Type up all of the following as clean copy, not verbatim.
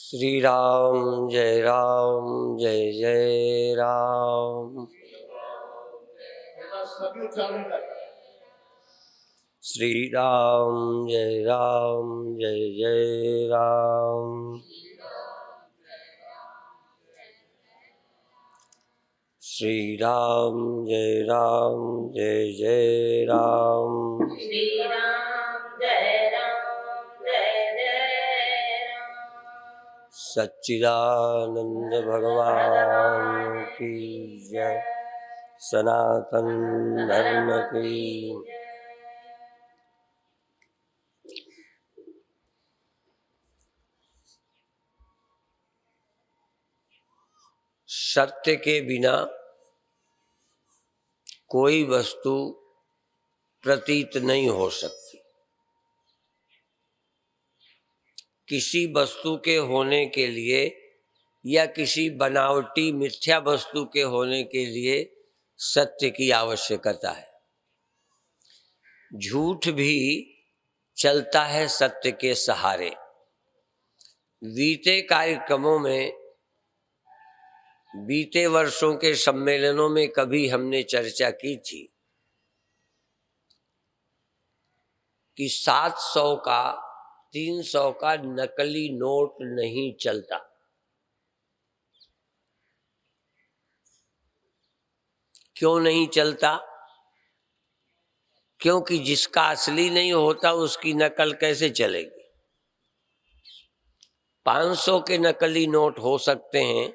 श्री राम जय जय राम। श्री राम जय जय राम। श्री राम जय जय राम। श्री राम जय जय राम। सच्चिदानंद भगवान की जय। सनातन धर्म की। सत्य के बिना कोई वस्तु प्रतीत नहीं हो सकती। किसी वस्तु के होने के लिए या किसी बनावटी मिथ्या वस्तु के होने के लिए सत्य की आवश्यकता है। झूठ भी चलता है सत्य के सहारे। बीते कार्यक्रमों में, बीते वर्षों के सम्मेलनों में कभी हमने चर्चा की थी कि 700 का 300 का नकली नोट नहीं चलता। क्यों नहीं चलता? क्योंकि जिसका असली नहीं होता उसकी नकल कैसे चलेगी। 500 के नकली नोट हो सकते हैं,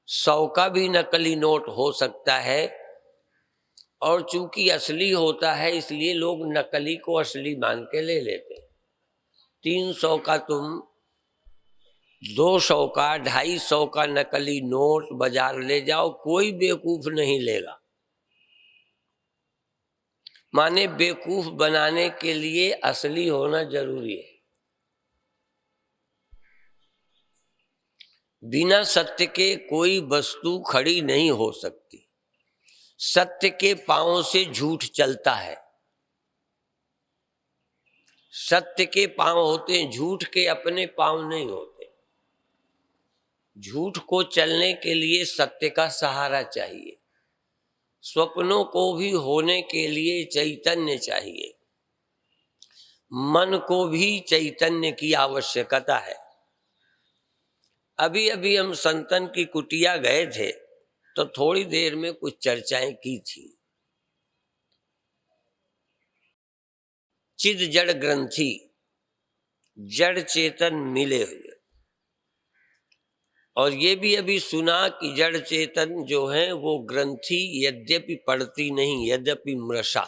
100 का भी नकली नोट हो सकता है, और चूंकि असली होता है इसलिए लोग नकली को असली मान के ले लेते हैं। 300 का तुम 200 का 250 का नकली नोट बाजार ले जाओ, कोई बेवकूफ नहीं लेगा। माने बेवकूफ बनाने के लिए असली होना जरूरी है। बिना सत्य के कोई वस्तु खड़ी नहीं हो सकती। सत्य के पांव से झूठ चलता है। सत्य के पांव होते हैं, झूठ के अपने पांव नहीं होते। झूठ को चलने के लिए सत्य का सहारा चाहिए। स्वप्नों को भी होने के लिए चैतन्य चाहिए। मन को भी चैतन्य की आवश्यकता है। अभी अभी हम संतन की कुटिया गए थे तो थोड़ी देर में कुछ चर्चाएं की थी। चिद जड़ ग्रंथि, जड़ चेतन मिले हुए, और ये भी अभी सुना कि जड़ चेतन जो है वो ग्रंथि यद्यपि पड़ती नहीं, यद्यपि मृषा।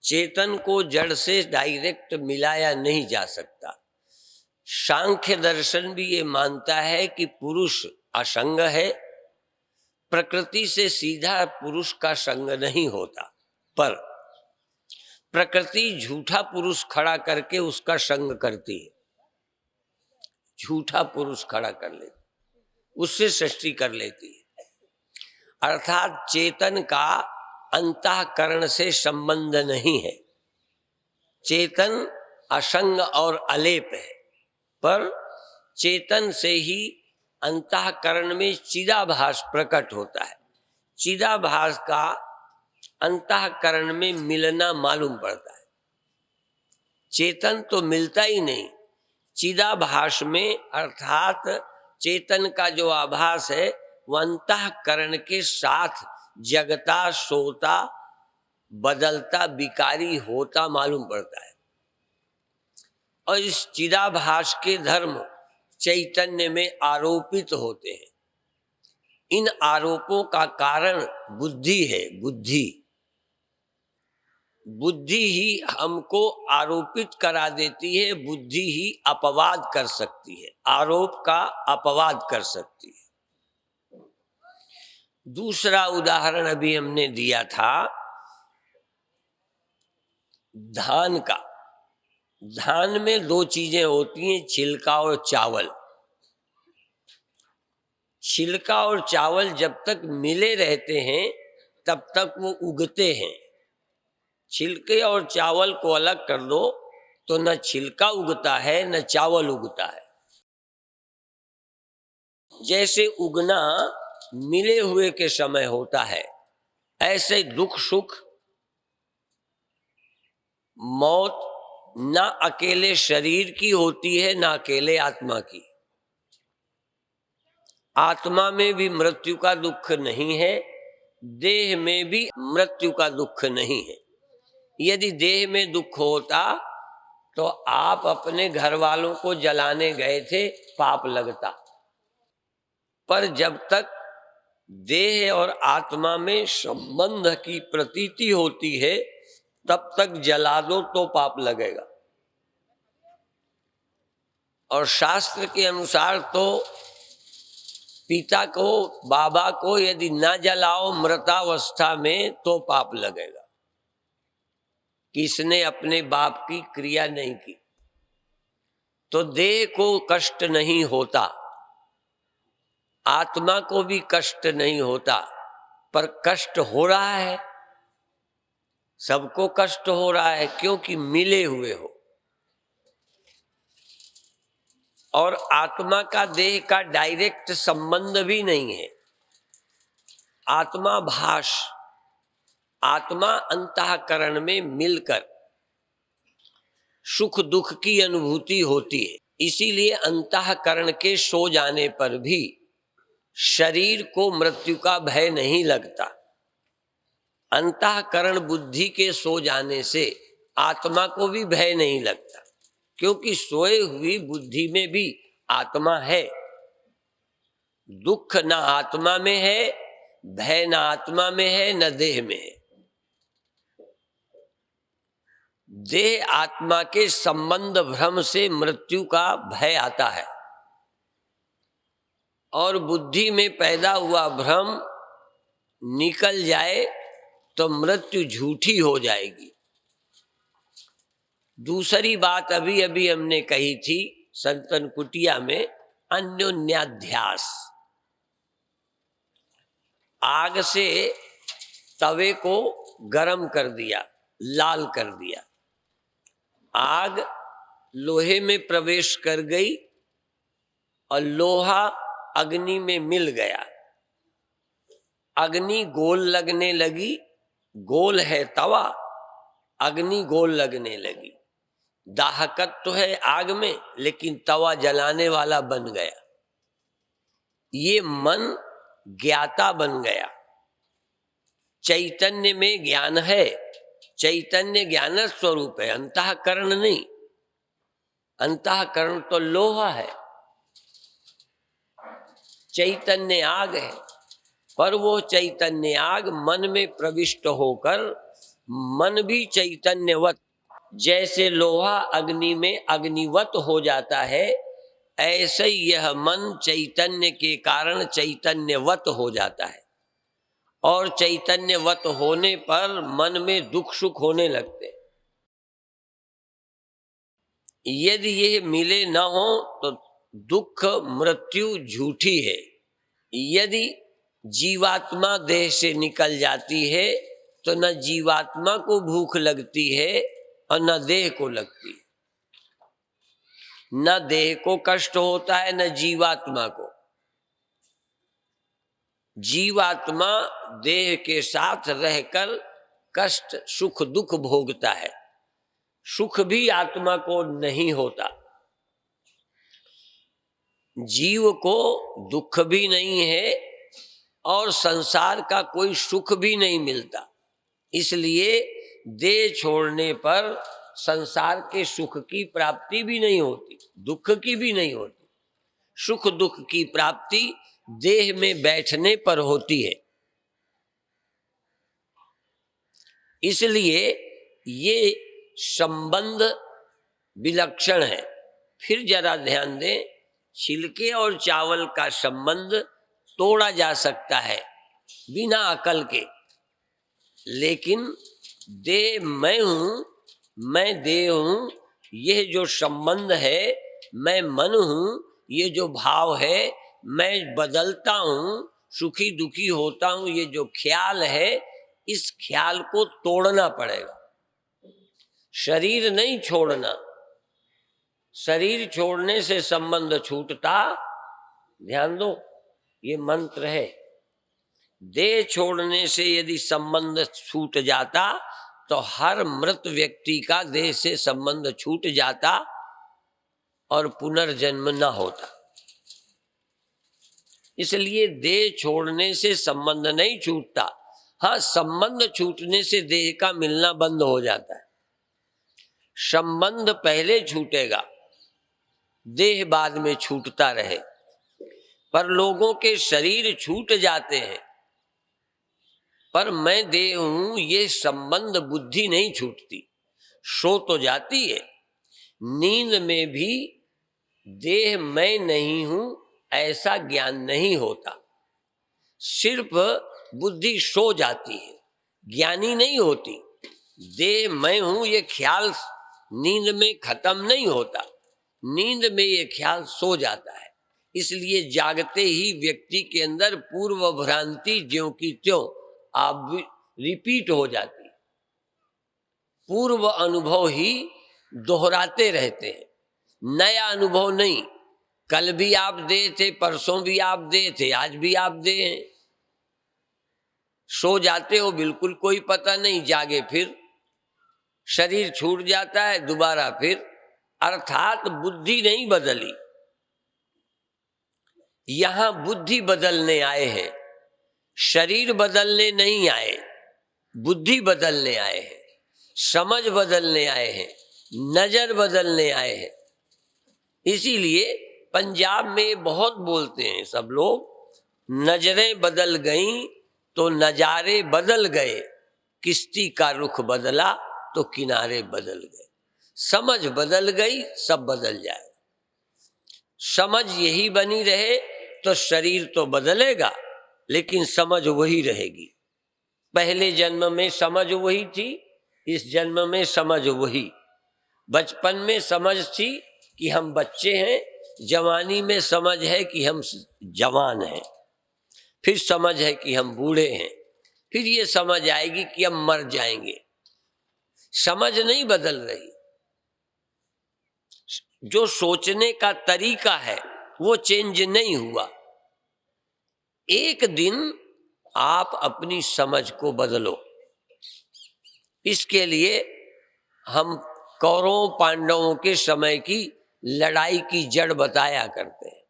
चेतन को जड़ से डायरेक्ट मिलाया नहीं जा सकता। सांख्य दर्शन भी ये मानता है कि पुरुष असंग है, प्रकृति से सीधा पुरुष का संग नहीं होता, पर प्रकृति झूठा पुरुष खड़ा करके उसका संग करती है। झूठा पुरुष खड़ा कर लेती, उससे सृष्टि कर लेती है। अर्थात चेतन का अंतःकरण से संबंध नहीं है। चेतन असंग और अलेप है, पर चेतन से ही अंतःकरण में चिदाभास प्रकट होता है। चिदाभास का अंतःकरण में मिलना मालूम पड़ता है। चेतन तो मिलता ही नहीं, चिदाभास में, अर्थात चेतन का जो आभास है वह अंतःकरण के साथ जगता, सोता, बदलता, विकारी होता मालूम पड़ता है। और इस चिदाभास के धर्म चैतन्य में आरोपित होते हैं। इन आरोपों का कारण बुद्धि है। बुद्धि ही हमको आरोपित करा देती है, बुद्धि ही अपवाद कर सकती है, आरोप का अपवाद कर सकती है। दूसरा उदाहरण अभी हमने दिया था धान का। धान में 2 चीजें होती हैं, छिलका और चावल। छिलका और चावल जब तक मिले रहते हैं तब तक वो उगते हैं। छिलके और चावल को अलग कर दो तो न छिलका उगता है न चावल उगता है। जैसे उगना मिले हुए के समय होता है, ऐसे दुख सुख मौत ना अकेले शरीर की होती है ना अकेले आत्मा की। आत्मा में भी मृत्यु का दुख नहीं है, देह में भी मृत्यु का दुख नहीं है। यदि देह में दुख होता तो आप अपने घर वालों को जलाने गए थे, पाप लगता। पर जब तक देह और आत्मा में संबंध की प्रतीति होती है तब तक जला दो तो पाप लगेगा। और शास्त्र के अनुसार तो पिता को, बाबा को यदि न जलाओ मृतावस्था में तो पाप लगेगा, किसने अपने बाप की क्रिया नहीं की। तो देह को कष्ट नहीं होता, आत्मा को भी कष्ट नहीं होता, पर कष्ट हो रहा है, सबको कष्ट हो रहा है क्योंकि मिले हुए हो। और आत्मा का देह का डायरेक्ट संबंध भी नहीं है। आत्मा भास, आत्मा अंतःकरण में मिलकर सुख दुख की अनुभूति होती है। इसीलिए अंतःकरण के सो जाने पर भी शरीर को मृत्यु का भय नहीं लगता। अंतःकरण बुद्धि के सो जाने से आत्मा को भी भय नहीं लगता, क्योंकि सोए हुई बुद्धि में भी आत्मा है। दुख न आत्मा में है, भय न आत्मा में है, न देह में है। देह आत्मा के संबंध भ्रम से मृत्यु का भय आता है, और बुद्धि में पैदा हुआ भ्रम निकल जाए तो मृत्यु झूठी हो जाएगी। दूसरी बात अभी अभी हमने कही थी संतन कुटिया में, अन्योन्याध्यास। आग से तवे को गरम कर दिया, लाल कर दिया, आग लोहे में प्रवेश कर गई और लोहा अग्नि में मिल गया। अग्नि गोल लगने लगी, गोल है तवा, अग्नि गोल लगने लगी। दाहकत तो है आग में, लेकिन तवा जलाने वाला बन गया। ये मन ज्ञाता बन गया। चैतन्य में ज्ञान है, चैतन्य ज्ञान स्वरूप है, अंतःकरण नहीं। अंतःकरण तो लोहा है, चैतन्य आग है। पर वो चैतन्य आग मन में प्रविष्ट होकर मन भी चैतन्यवत, जैसे लोहा अग्नि में अग्निवत हो जाता है, ऐसे यह मन चैतन्य के कारण चैतन्यवत हो जाता है। और चैतन्यवत होने पर मन में दुख सुख होने लगते। यदि ये मिले न हो तो दुख मृत्यु झूठी है। यदि जीवात्मा देह से निकल जाती है तो न जीवात्मा को भूख लगती है और न देह को लगती है। न देह को कष्ट होता है न जीवात्मा को। जीवात्मा देह के साथ रहकर कष्ट सुख दुख भोगता है, सुख भी आत्मा को नहीं होता। जीव को दुख भी नहीं है और संसार का कोई सुख भी नहीं मिलता। इसलिए देह छोड़ने पर संसार के सुख की प्राप्ति भी नहीं होती, दुख की भी नहीं होती। सुख दुख की प्राप्ति देह में बैठने पर होती है। इसलिए ये संबंध विलक्षण है। फिर जरा ध्यान दें, छिलके और चावल का संबंध तोड़ा जा सकता है बिना अकल के, लेकिन देह मैं हूं, मैं देह हूं, यह जो संबंध है, मैं मन हूं, ये जो भाव है, मैं बदलता हूं, सुखी दुखी होता हूं, ये जो ख्याल है, इस ख्याल को तोड़ना पड़ेगा। शरीर नहीं छोड़ना, शरीर छोड़ने से संबंध छूटता, ध्यान दो ये मंत्र है, देह छोड़ने से यदि संबंध छूट जाता तो हर मृत व्यक्ति का देह से संबंध छूट जाता और पुनर्जन्म न होता। इसलिए देह छोड़ने से संबंध नहीं छूटता, हाँ संबंध छूटने से देह का मिलना बंद हो जाता है। संबंध पहले छूटेगा, देह बाद में छूटता रहे। पर लोगों के शरीर छूट जाते हैं, पर मैं देह हूं ये संबंध बुद्धि नहीं छूटती, सो तो जाती है। नींद में भी देह मैं नहीं हूं ऐसा ज्ञान नहीं होता, सिर्फ बुद्धि सो जाती है, ज्ञानी नहीं होती। देह मैं हूं ये ख्याल नींद में खत्म नहीं होता, नींद में ये ख्याल सो जाता है। इसलिए जागते ही व्यक्ति के अंदर पूर्व भ्रांति ज्यों की त्यों आप रिपीट हो जाती है, पूर्व अनुभव ही दोहराते रहते हैं, नया अनुभव नहीं। कल भी आप दे थे, परसों भी आप दे थे, आज भी आप दे हैं। सो जाते हो बिल्कुल कोई पता नहीं, जागे फिर शरीर छूट जाता है दोबारा फिर, अर्थात बुद्धि नहीं बदली। यहां बुद्धि बदलने आए हैं, शरीर बदलने नहीं आए, बुद्धि बदलने आए हैं, समझ बदलने आए हैं, नजर बदलने आए हैं। इसीलिए पंजाब में बहुत बोलते हैं सब लोग, नजरें बदल गईं तो नजारे बदल गए, किश्ती का रुख बदला तो किनारे बदल गए। समझ बदल गई सब बदल जाए। समझ यही बनी रहे तो शरीर तो बदलेगा लेकिन समझ वही रहेगी। पहले जन्म में समझ वही थी, इस जन्म में समझ वही। बचपन में समझ थी कि हम बच्चे हैं, जवानी में समझ है कि हम जवान हैं, फिर समझ है कि हम बूढ़े हैं, फिर ये समझ आएगी कि हम मर जाएंगे। समझ नहीं बदल रही, जो सोचने का तरीका है वो चेंज नहीं हुआ। एक दिन आप अपनी समझ को बदलो। इसके लिए हम कौरवों पांडवों के समय की लड़ाई की जड़ बताया करते हैं।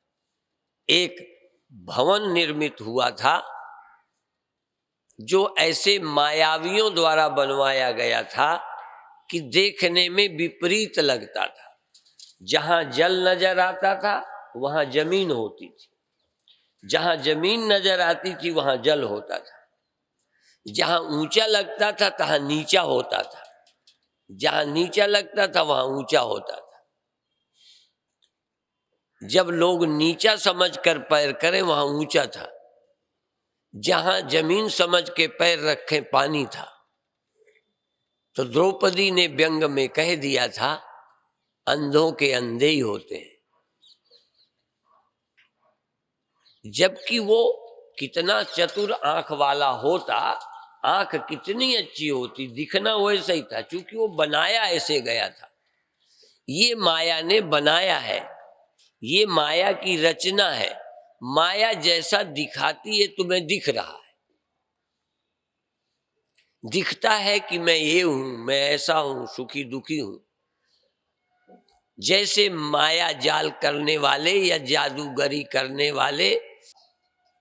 एक भवन निर्मित हुआ था जो ऐसे मायावियों द्वारा बनवाया गया था कि देखने में विपरीत लगता था। जहां जल नजर आता था वहां जमीन होती थी, जहां जमीन नजर आती थी वहां जल होता था, जहां ऊंचा लगता था तहां नीचा होता था, जहां नीचा लगता था वहां ऊंचा होता था। जब लोग नीचा समझकर पैर करें वहां ऊंचा था, जहां जमीन समझ के पैर रखें पानी था। तो द्रौपदी ने व्यंग में कह दिया था, अंधों के अंधे ही होते हैं। जबकि वो कितना चतुर आंख वाला होता, आंख कितनी अच्छी होती, दिखना वैसा ही था, क्योंकि वो बनाया ऐसे गया था। ये माया ने बनाया है, ये माया की रचना है। माया जैसा दिखाती है तुम्हें दिख रहा है, दिखता है कि मैं ये हूं, मैं ऐसा हूं, सुखी दुखी हूं। जैसे माया जाल करने वाले या जादूगरी करने वाले,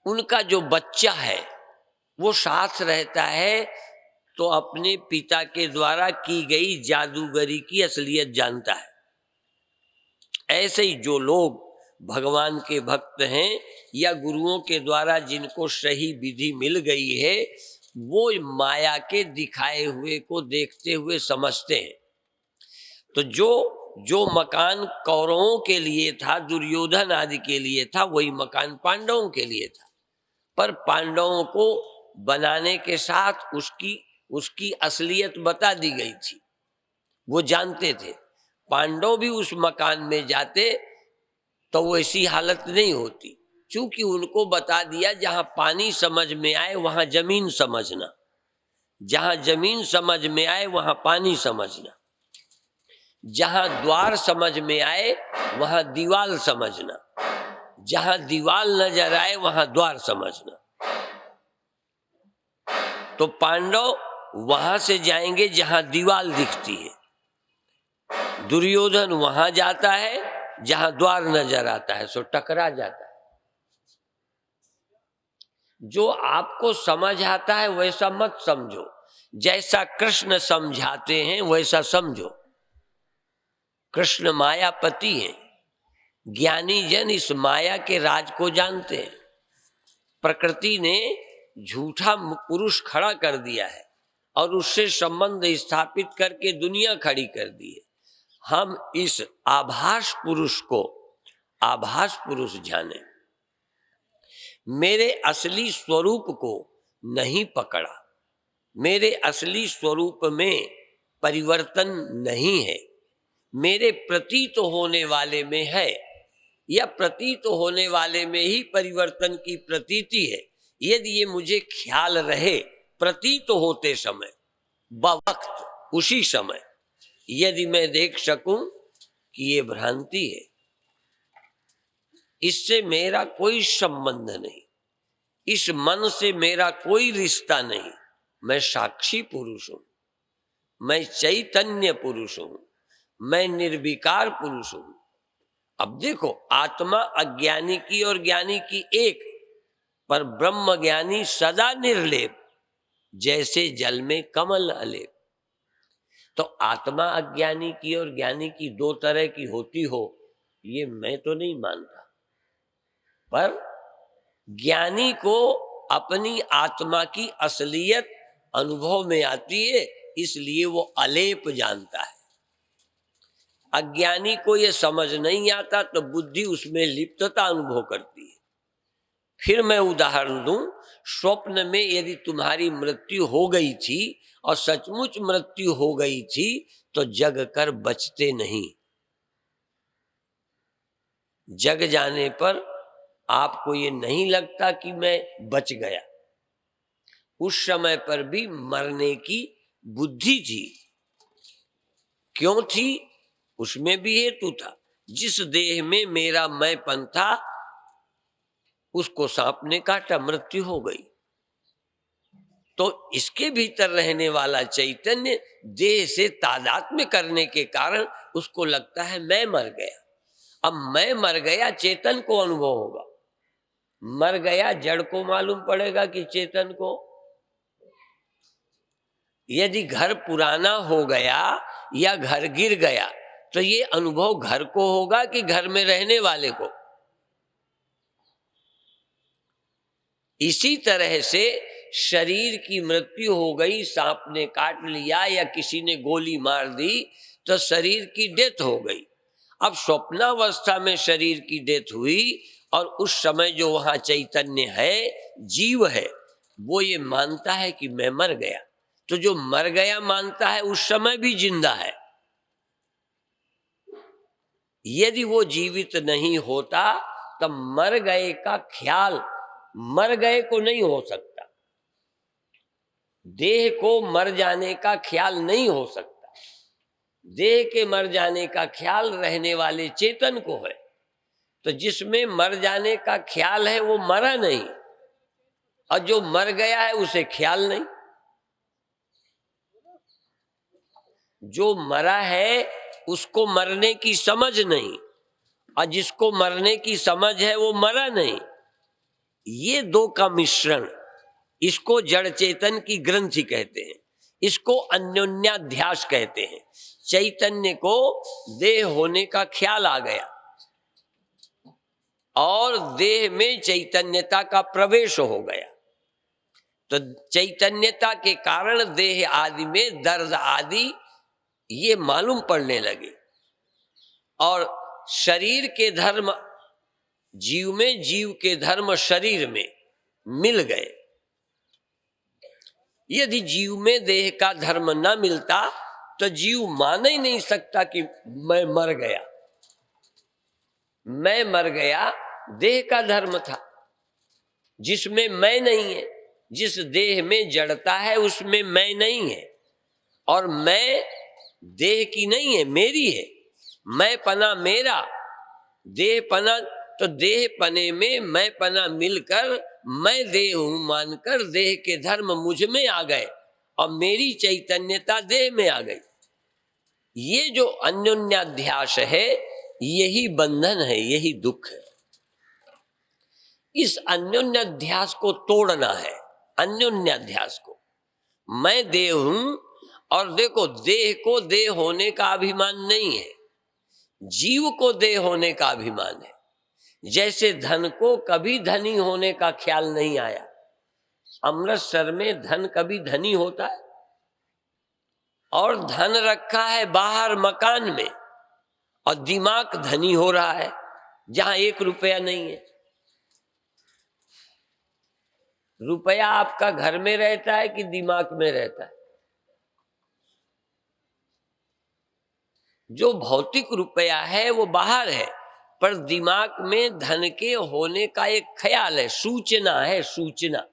उनका जो बच्चा है वो साथ रहता है तो अपने पिता के द्वारा की गई जादूगरी की असलियत जानता है। ऐसे ही जो लोग भगवान के भक्त हैं या गुरुओं के द्वारा जिनको सही विधि मिल गई है, वो माया के दिखाए हुए को देखते हुए समझते हैं। तो जो मकान कौरवों के लिए था, दुर्योधन आदि के लिए था, वही मकान पांडवों के लिए था। पर पांडवों को बनाने के साथ उसकी असलियत बता दी गई थी, वो जानते थे। पांडव भी उस मकान में जाते तो वैसी हालत नहीं होती, क्योंकि उनको बता दिया जहां पानी समझ में आए वहां जमीन समझना, जहां जमीन समझ में आए वहां पानी समझना। जहां द्वार समझ में आए वहां दीवाल समझना, जहां दीवाल नजर आए वहां द्वार समझना। तो पांडव वहां से जाएंगे जहां दीवाल दिखती है, दुर्योधन वहां जाता है जहां द्वार नजर आता है, सो टकरा जाता है। जो आपको समझ आता है वैसा मत समझो, जैसा कृष्ण समझाते हैं वैसा समझो। कृष्ण मायापति हैं, ज्ञानी जन इस माया के राज को जानते हैं। प्रकृति ने झूठा पुरुष खड़ा कर दिया है और उससे संबंध स्थापित करके दुनिया खड़ी कर दी है। हम इस आभास पुरुष को आभास पुरुष जाने, मेरे असली स्वरूप को नहीं पकड़ा, मेरे असली स्वरूप में परिवर्तन नहीं है, मेरे प्रतीत होने वाले में है, या प्रतीत होने वाले में ही परिवर्तन की प्रतीति है। यदि ये मुझे ख्याल रहे प्रतीत होते समय, बवक्त उसी समय, यदि मैं देख सकूं कि ये भ्रांति है, इससे मेरा कोई संबंध नहीं, इस मन से मेरा कोई रिश्ता नहीं, मैं साक्षी पुरुष हूं, मैं चैतन्य पुरुष हूं, मैं निर्विकार पुरुष हूं। अब देखो, आत्मा अज्ञानी की और ज्ञानी की एक, पर ब्रह्म ज्ञानी सदा निर्लेप, जैसे जल में कमल अलेप। तो आत्मा अज्ञानी की और ज्ञानी की दो तरह की होती हो, ये मैं तो नहीं मानता, पर ज्ञानी को अपनी आत्मा की असलियत अनुभव में आती है, इसलिए वो अलेप जानता है। अज्ञानी को ये समझ नहीं आता तो बुद्धि उसमें लिप्तता अनुभव करती है। फिर मैं उदाहरण दूं, स्वप्न में यदि तुम्हारी मृत्यु हो गई थी और सचमुच मृत्यु हो गई थी तो जग कर बचते नहीं। जग जाने पर आपको ये नहीं लगता कि मैं बच गया, उस समय पर भी मरने की बुद्धि थी। क्यों थी? उसमें भी हेतु था। जिस देह में मेरा मैंपन था उसको सांप ने काटा, मृत्यु हो गई। तो इसके भीतर रहने वाला चैतन्य देह से तादात्म्य करने के कारण उसको लगता है मैं मर गया। अब मैं मर गया चेतन को अनुभव होगा, मर गया जड़ को मालूम पड़ेगा कि चेतन को। यदि घर पुराना हो गया या घर गिर गया तो ये अनुभव घर को होगा कि घर में रहने वाले को। इसी तरह से शरीर की मृत्यु हो गई, सांप ने काट लिया या किसी ने गोली मार दी तो शरीर की डेथ हो गई। अब स्वप्नावस्था में शरीर की डेथ हुई और उस समय जो वहां चैतन्य है, जीव है, वो ये मानता है कि मैं मर गया। तो जो मर गया मानता है उस समय भी जिंदा है। यदि वो जीवित नहीं होता तब मर गए का ख्याल मर गए को नहीं हो सकता, देह को मर जाने का ख्याल नहीं हो सकता। देह के मर जाने का ख्याल रहने वाले चेतन को है। तो जिसमें मर जाने का ख्याल है वो मरा नहीं, और जो मर गया है उसे ख्याल नहीं। जो मरा है उसको मरने की समझ नहीं, और जिसको मरने की समझ है वो मरा नहीं। ये दो का मिश्रण, इसको जड़ चेतन की ग्रंथि कहते हैं, इसको अन्योन्याध्यास कहते हैं। चैतन्य को देह होने का ख्याल आ गया और देह में चैतन्यता का प्रवेश हो गया, तो चैतन्यता के कारण देह आदि में दर्द आदि ये मालूम पड़ने लगे, और शरीर के धर्म जीव में, जीव के धर्म शरीर में मिल गए। यदि जीव में देह का धर्म न मिलता तो जीव मान ही नहीं सकता कि मैं मर गया। मैं मर गया देह का धर्म था, जिसमें मैं नहीं है। जिस देह में जड़ता है उसमें मैं नहीं है, और मैं देह की नहीं है, मेरी है। मैं पना मेरा, देह पना, तो देह पने में मैं पना मिलकर मैं देह हूं मानकर देह के धर्म मुझ में आ गए और मेरी चैतन्यता देह में आ गई। ये जो अन्योन्याध्यास है यही बंधन है, यही दुख है। इस अन्योन्याध्यास को तोड़ना है, अन्योन्याध्यास को। मैं देह हूं, और देखो देह को देह होने का अभिमान नहीं है, जीव को देह होने का अभिमान है। जैसे धन को कभी धनी होने का ख्याल नहीं आया। अमृतसर में धन कभी धनी होता है? और धन रखा है बाहर मकान में और दिमाग धनी हो रहा है जहां 1 रुपया नहीं है। रुपया आपका घर में रहता है कि दिमाग में रहता है? जो भौतिक रुपया है वो बाहर है, पर दिमाग में धन के होने का एक ख्याल है, सूचना है, सूचना।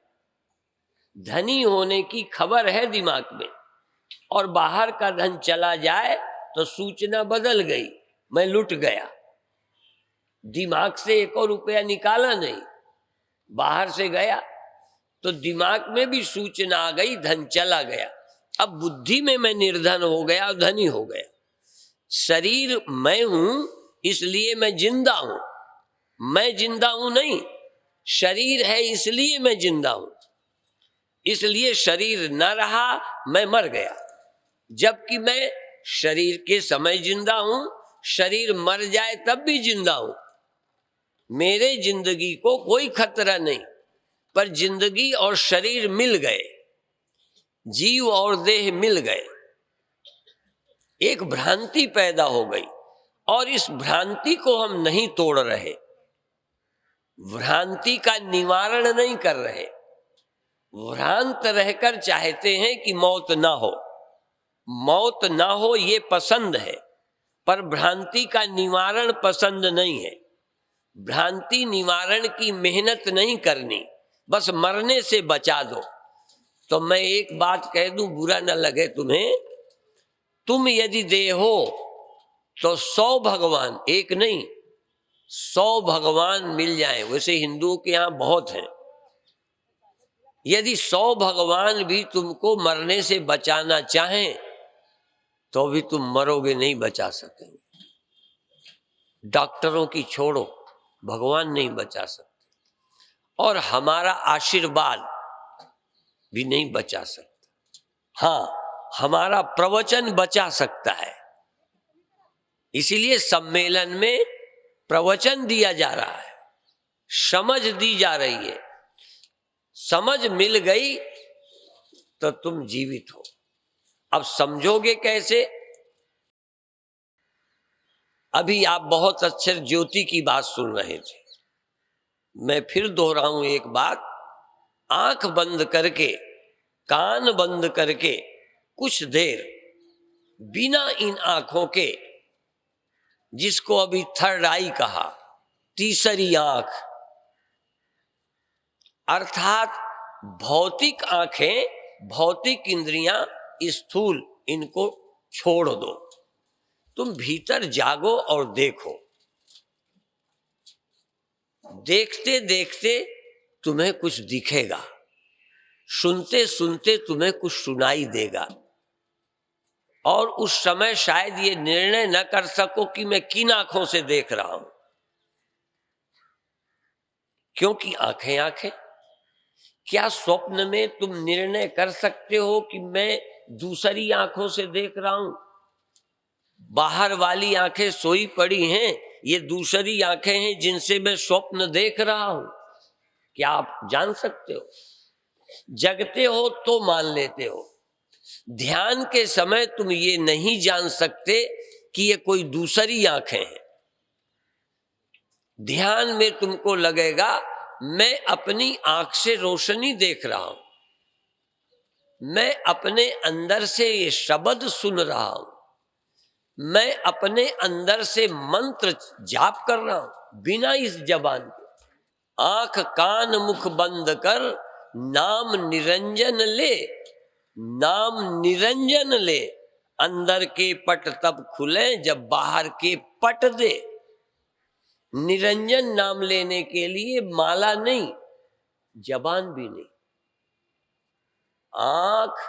धनी होने की खबर है दिमाग में, और बाहर का धन चला जाए तो सूचना बदल गई, मैं लुट गया। दिमाग से 1 और रुपया निकाला नहीं, बाहर से गया तो दिमाग में भी सूचना आ गई, धन चला गया। अब बुद्धि में मैं निर्धन हो गया और धनी हो गया। शरीर मैं हूं इसलिए मैं जिंदा हूं, मैं जिंदा हूं नहीं, शरीर है इसलिए मैं जिंदा हूं। इसलिए शरीर न रहा, मैं मर गया। जबकि मैं शरीर के समय जिंदा हूं, शरीर मर जाए तब भी जिंदा हूं। मेरे जिंदगी को कोई खतरा नहीं, पर जिंदगी और शरीर मिल गए, जीव और देह मिल गए, एक भ्रांति पैदा हो गई, और इस भ्रांति को हम नहीं तोड़ रहे, भ्रांति का निवारण नहीं कर रहे। भ्रांत रहकर चाहते हैं कि मौत ना हो, मौत ना हो ये पसंद है, पर भ्रांति का निवारण पसंद नहीं है। भ्रांति निवारण की मेहनत नहीं करनी, बस मरने से बचा दो। तो मैं एक बात कह दूं, बुरा न लगे तुम्हें, तुम यदि देह हो तो 100 भगवान, एक नहीं 100 भगवान मिल जाएं। वैसे हिंदुओं के यहाँ बहुत हैं। यदि 100 भगवान भी तुमको मरने से बचाना चाहें तो भी तुम मरोगे नहीं, बचा सकेंगे। डॉक्टरों की छोड़ो, भगवान नहीं बचा सकते, और हमारा आशीर्वाद भी नहीं बचा सकता। हाँ, हमारा प्रवचन बचा सकता है। इसीलिए सम्मेलन में प्रवचन दिया जा रहा है, समझ दी जा रही है। समझ मिल गई तो तुम जीवित हो। अब समझोगे कैसे? अभी आप बहुत अच्छे ज्योति की बात सुन रहे थे। मैं फिर दोहराऊं एक बात, आंख बंद करके, कान बंद करके कुछ देर बिना इन आंखों के, जिसको अभी थर्ड आई कहा, तीसरी आंख, अर्थात भौतिक आंखें, भौतिक इंद्रियां, स्थूल, इनको छोड़ दो। तुम भीतर जागो और देखो। देखते देखते तुम्हें कुछ दिखेगा, सुनते सुनते तुम्हें कुछ सुनाई देगा, और उस समय शायद ये निर्णय न कर सको कि मैं किन आंखों से देख रहा हूं, क्योंकि आंखें आंखें। क्या स्वप्न में तुम निर्णय कर सकते हो कि मैं दूसरी आंखों से देख रहा हूं? बाहर वाली आंखें सोई पड़ी हैं, ये दूसरी आंखें हैं जिनसे मैं स्वप्न देख रहा हूं। क्या आप जान सकते हो? जगते हो तो मान लेते हो, ध्यान के समय तुम ये नहीं जान सकते कि ये कोई दूसरी आंखें हैं। ध्यान में तुमको लगेगा मैं अपनी आंख से रोशनी देख रहा हूं, मैं अपने अंदर से ये शब्द सुन रहा हूं, मैं अपने अंदर से मंत्र जाप कर रहा हूं बिना इस जबान के। आंख कान मुख बंद कर नाम निरंजन ले, नाम निरंजन ले, अंदर के पट तब खुले जब बाहर के पट दे। निरंजन नाम लेने के लिए माला नहीं, जबान भी नहीं, आंख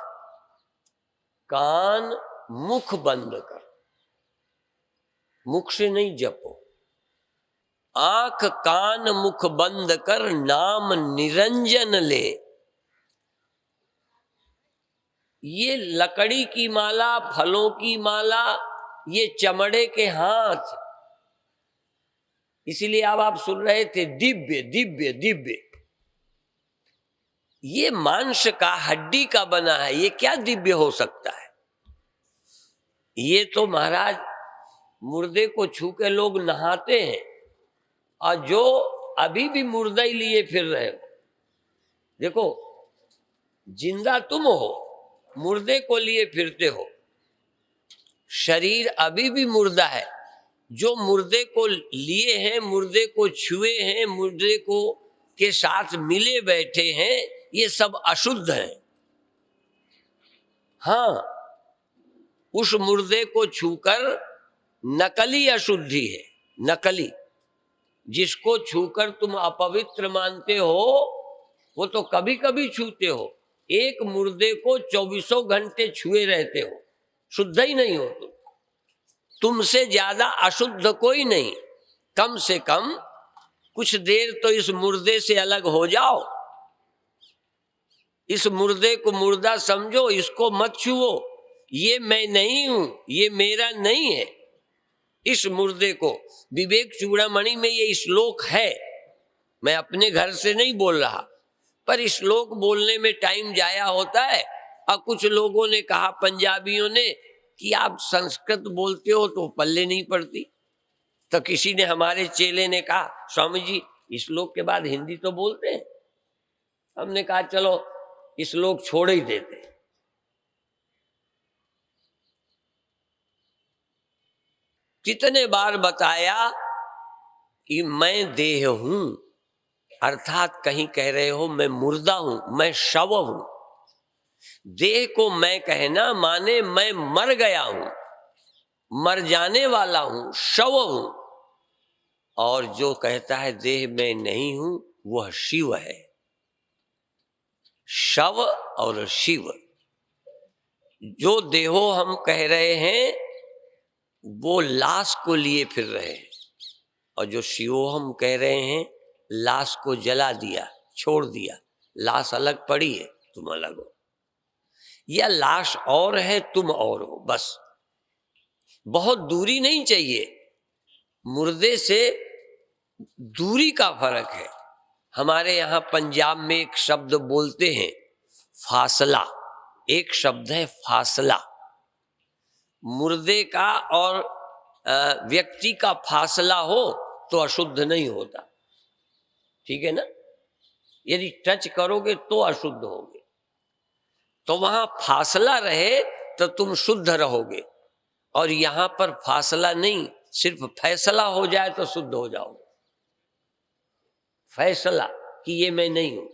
कान मुख बंद कर, मुख से नहीं जपो, आंख कान मुख बंद कर नाम निरंजन ले। ये लकड़ी की माला, फलों की माला, ये चमड़े के हाथ, इसीलिए अब आप सुन रहे थे दिव्य दिव्य दिव्य। ये मांस का हड्डी का बना है, ये क्या दिव्य हो सकता है? ये तो महाराज मुर्दे को छू के लोग नहाते हैं, और जो अभी भी मुर्दा ही लिए फिर रहे हो। देखो, जिंदा तुम हो, मुर्दे को लिए फिरते हो। शरीर अभी भी मुर्दा है। जो मुर्दे को लिए हैं, मुर्दे को छुए हैं, मुर्दे को के साथ मिले बैठे हैं, ये सब अशुद्ध हैं। हाँ, उस मुर्दे को छूकर नकली अशुद्धि है, नकली। जिसको छूकर तुम अपवित्र मानते हो, वो तो कभी कभी छूते हो। एक मुर्दे को 24 घंटे छुए रहते हो, शुद्ध ही नहीं हो तुम। तुमसे ज्यादा अशुद्ध कोई नहीं। कम से कम कुछ देर तो इस मुर्दे से अलग हो जाओ। इस मुर्दे को मुर्दा समझो, इसको मत छुओ। ये मैं नहीं हूं, ये मेरा नहीं है। इस मुर्दे को, विवेक चूड़ामणि में ये श्लोक है, मैं अपने घर से नहीं बोल रहा, पर श्लोक बोलने में टाइम जाया होता है। और कुछ लोगों ने कहा, पंजाबियों ने, कि आप संस्कृत बोलते हो तो पल्ले नहीं पड़ती। तो किसी ने, हमारे चेले ने कहा, स्वामी जी श्लोक के बाद हिंदी तो बोलते हैं। हमने कहा चलो श्लोक छोड़ ही देते। कितने बार बताया कि मैं देह हूं, अर्थात कहीं कह रहे हो मैं मुर्दा हूं, मैं शव हूं। देह को मैं कहना माने मैं मर गया हूं, मर जाने वाला हूं, शव हूं। और जो कहता है देह में नहीं हूं, वह शिव है। शव और शिव, जो देहो हम कह रहे हैं वो लाश को लिए फिर रहे हैं, और जो शिवो हम कह रहे हैं लाश को जला दिया, छोड़ दिया। लाश अलग पड़ी है, तुम अलग हो, या लाश और है, तुम और हो। बस बहुत दूरी नहीं चाहिए, मुर्दे से दूरी का फर्क है। हमारे यहाँ पंजाब में एक शब्द बोलते हैं फासला, एक शब्द है फासला। मुर्दे का और व्यक्ति का फासला हो तो अशुद्ध नहीं होता, ठीक है ना? यदि टच करोगे तो अशुद्ध होगे। तो वहां फासला रहे तो तुम शुद्ध रहोगे, और यहां पर फासला नहीं, सिर्फ फैसला हो जाए तो शुद्ध हो जाओगे। फैसला कि ये मैं नहीं हूं,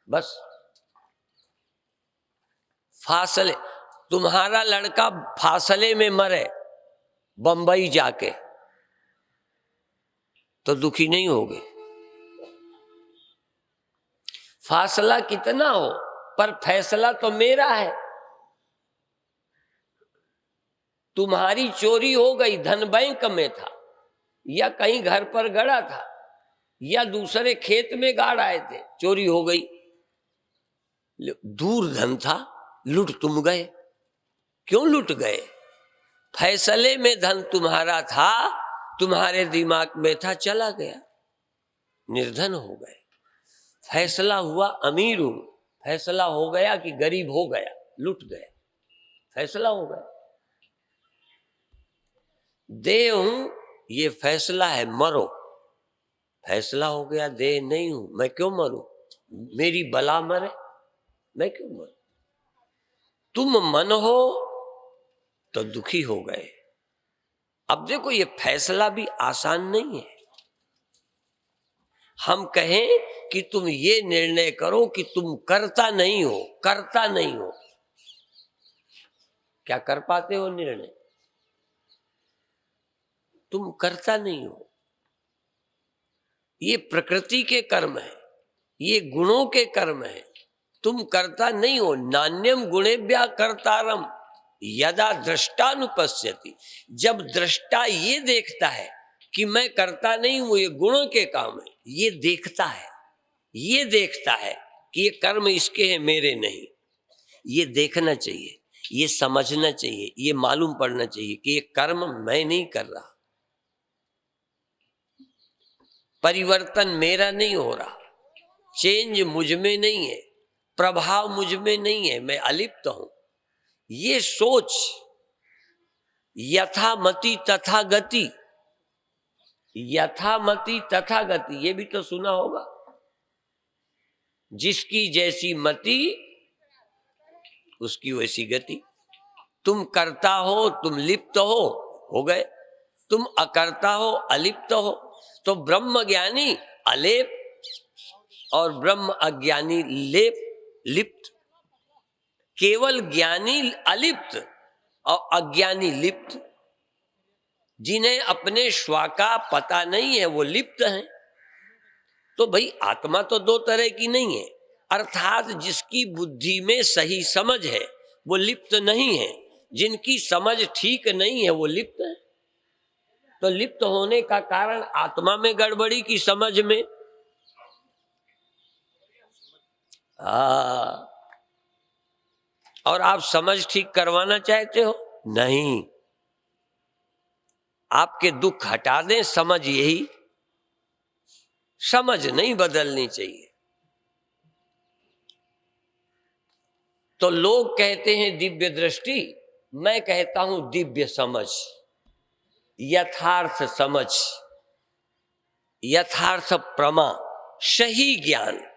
बस फासले। तुम्हारा लड़का फासले में मरे बंबई जाके, तो दुखी नहीं होगे। फासला कितना हो, पर फैसला तो मेरा है। तुम्हारी चोरी हो गई, धन बैंक में था, या कहीं घर पर गड़ा था, या दूसरे खेत में गाड़ आए थे, चोरी हो गई। दूर धन था, लुट तुम गए। क्यों लुट गए? फैसले में धन तुम्हारा था, तुम्हारे दिमाग में था, चला गया, निर्धन हो गए। फैसला हुआ अमीर हूं, फैसला हो गया कि गरीब हो गया, लुट गया, फैसला हो गया। देह हूं, ये फैसला है, मरो, फैसला हो गया। देह नहीं हूं, मैं क्यों मरूं? मेरी बला मरे, मैं क्यों मरूं? तुम मन हो तो दुखी हो गए। अब देखो, ये फैसला भी आसान नहीं है। हम कहें कि तुम ये निर्णय करो कि तुम करता नहीं हो, करता नहीं हो, क्या कर पाते हो निर्णय? तुम करता नहीं हो। ये प्रकृति के कर्म है, ये गुणों के कर्म है, तुम करता नहीं हो। नान्यम गुणेभ्यः कर्तारम यदा दृष्टानुपश्यति। जब दृष्टा ये देखता है कि मैं करता नहीं हूं, ये गुणों के काम है, ये देखता है, ये देखता है कि ये कर्म इसके हैं, मेरे नहीं। ये देखना चाहिए, ये समझना चाहिए, ये मालूम पड़ना चाहिए कि ये कर्म मैं नहीं कर रहा, परिवर्तन मेरा नहीं हो रहा, चेंज मुझ में नहीं है, प्रभाव मुझ में नहीं है, मैं अलिप्त हूं। ये सोच यथा मति तथा गति, यथा मति तथा गति, ये भी तो सुना होगा। जिसकी जैसी मति उसकी वैसी गति। तुम करता हो, तुम लिप्त हो गए। तुम अकर्ता हो, अलिप्त हो। तो ब्रह्म ज्ञानी अलेप और ब्रह्म अज्ञानी लेप, लिप्त। केवल ज्ञानी अलिप्त और अज्ञानी लिप्त। जिन्हें अपने स्व का पता नहीं है वो लिप्त हैं। तो भाई आत्मा तो दो तरह की नहीं है, अर्थात जिसकी बुद्धि में सही समझ है वो लिप्त नहीं है, जिनकी समझ ठीक नहीं है वो लिप्त है। तो लिप्त होने का कारण आत्मा में गड़बड़ी की समझ में? और आप समझ ठीक करवाना चाहते हो? नहीं, आपके दुख हटा दें, समझ यही, समझ नहीं बदलनी चाहिए। तो लोग कहते हैं दिव्य दृष्टि, मैं कहता हूं दिव्य समझ, यथार्थ समझ, यथार्थ प्रमा, सही ज्ञान।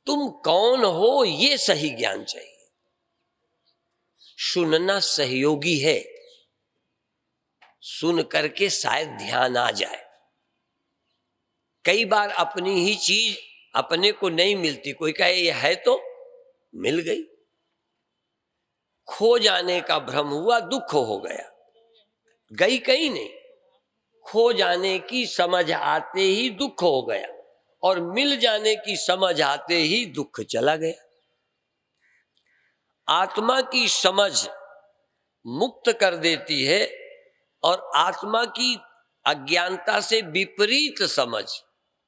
तुम कौन हो ये सही ज्ञान चाहिए। सुनना सहयोगी है, सुन करके शायद ध्यान आ जाए। कई बार अपनी ही चीज अपने को नहीं मिलती, कोई कहे ये है तो मिल गई। खो जाने का भ्रम हुआ, दुख हो गया, गई कहीं नहीं। खो जाने की समझ आते ही दुख हो गया और मिल जाने की समझ आते ही दुख चला गया। आत्मा की समझ मुक्त कर देती है और आत्मा की अज्ञानता से विपरीत समझ,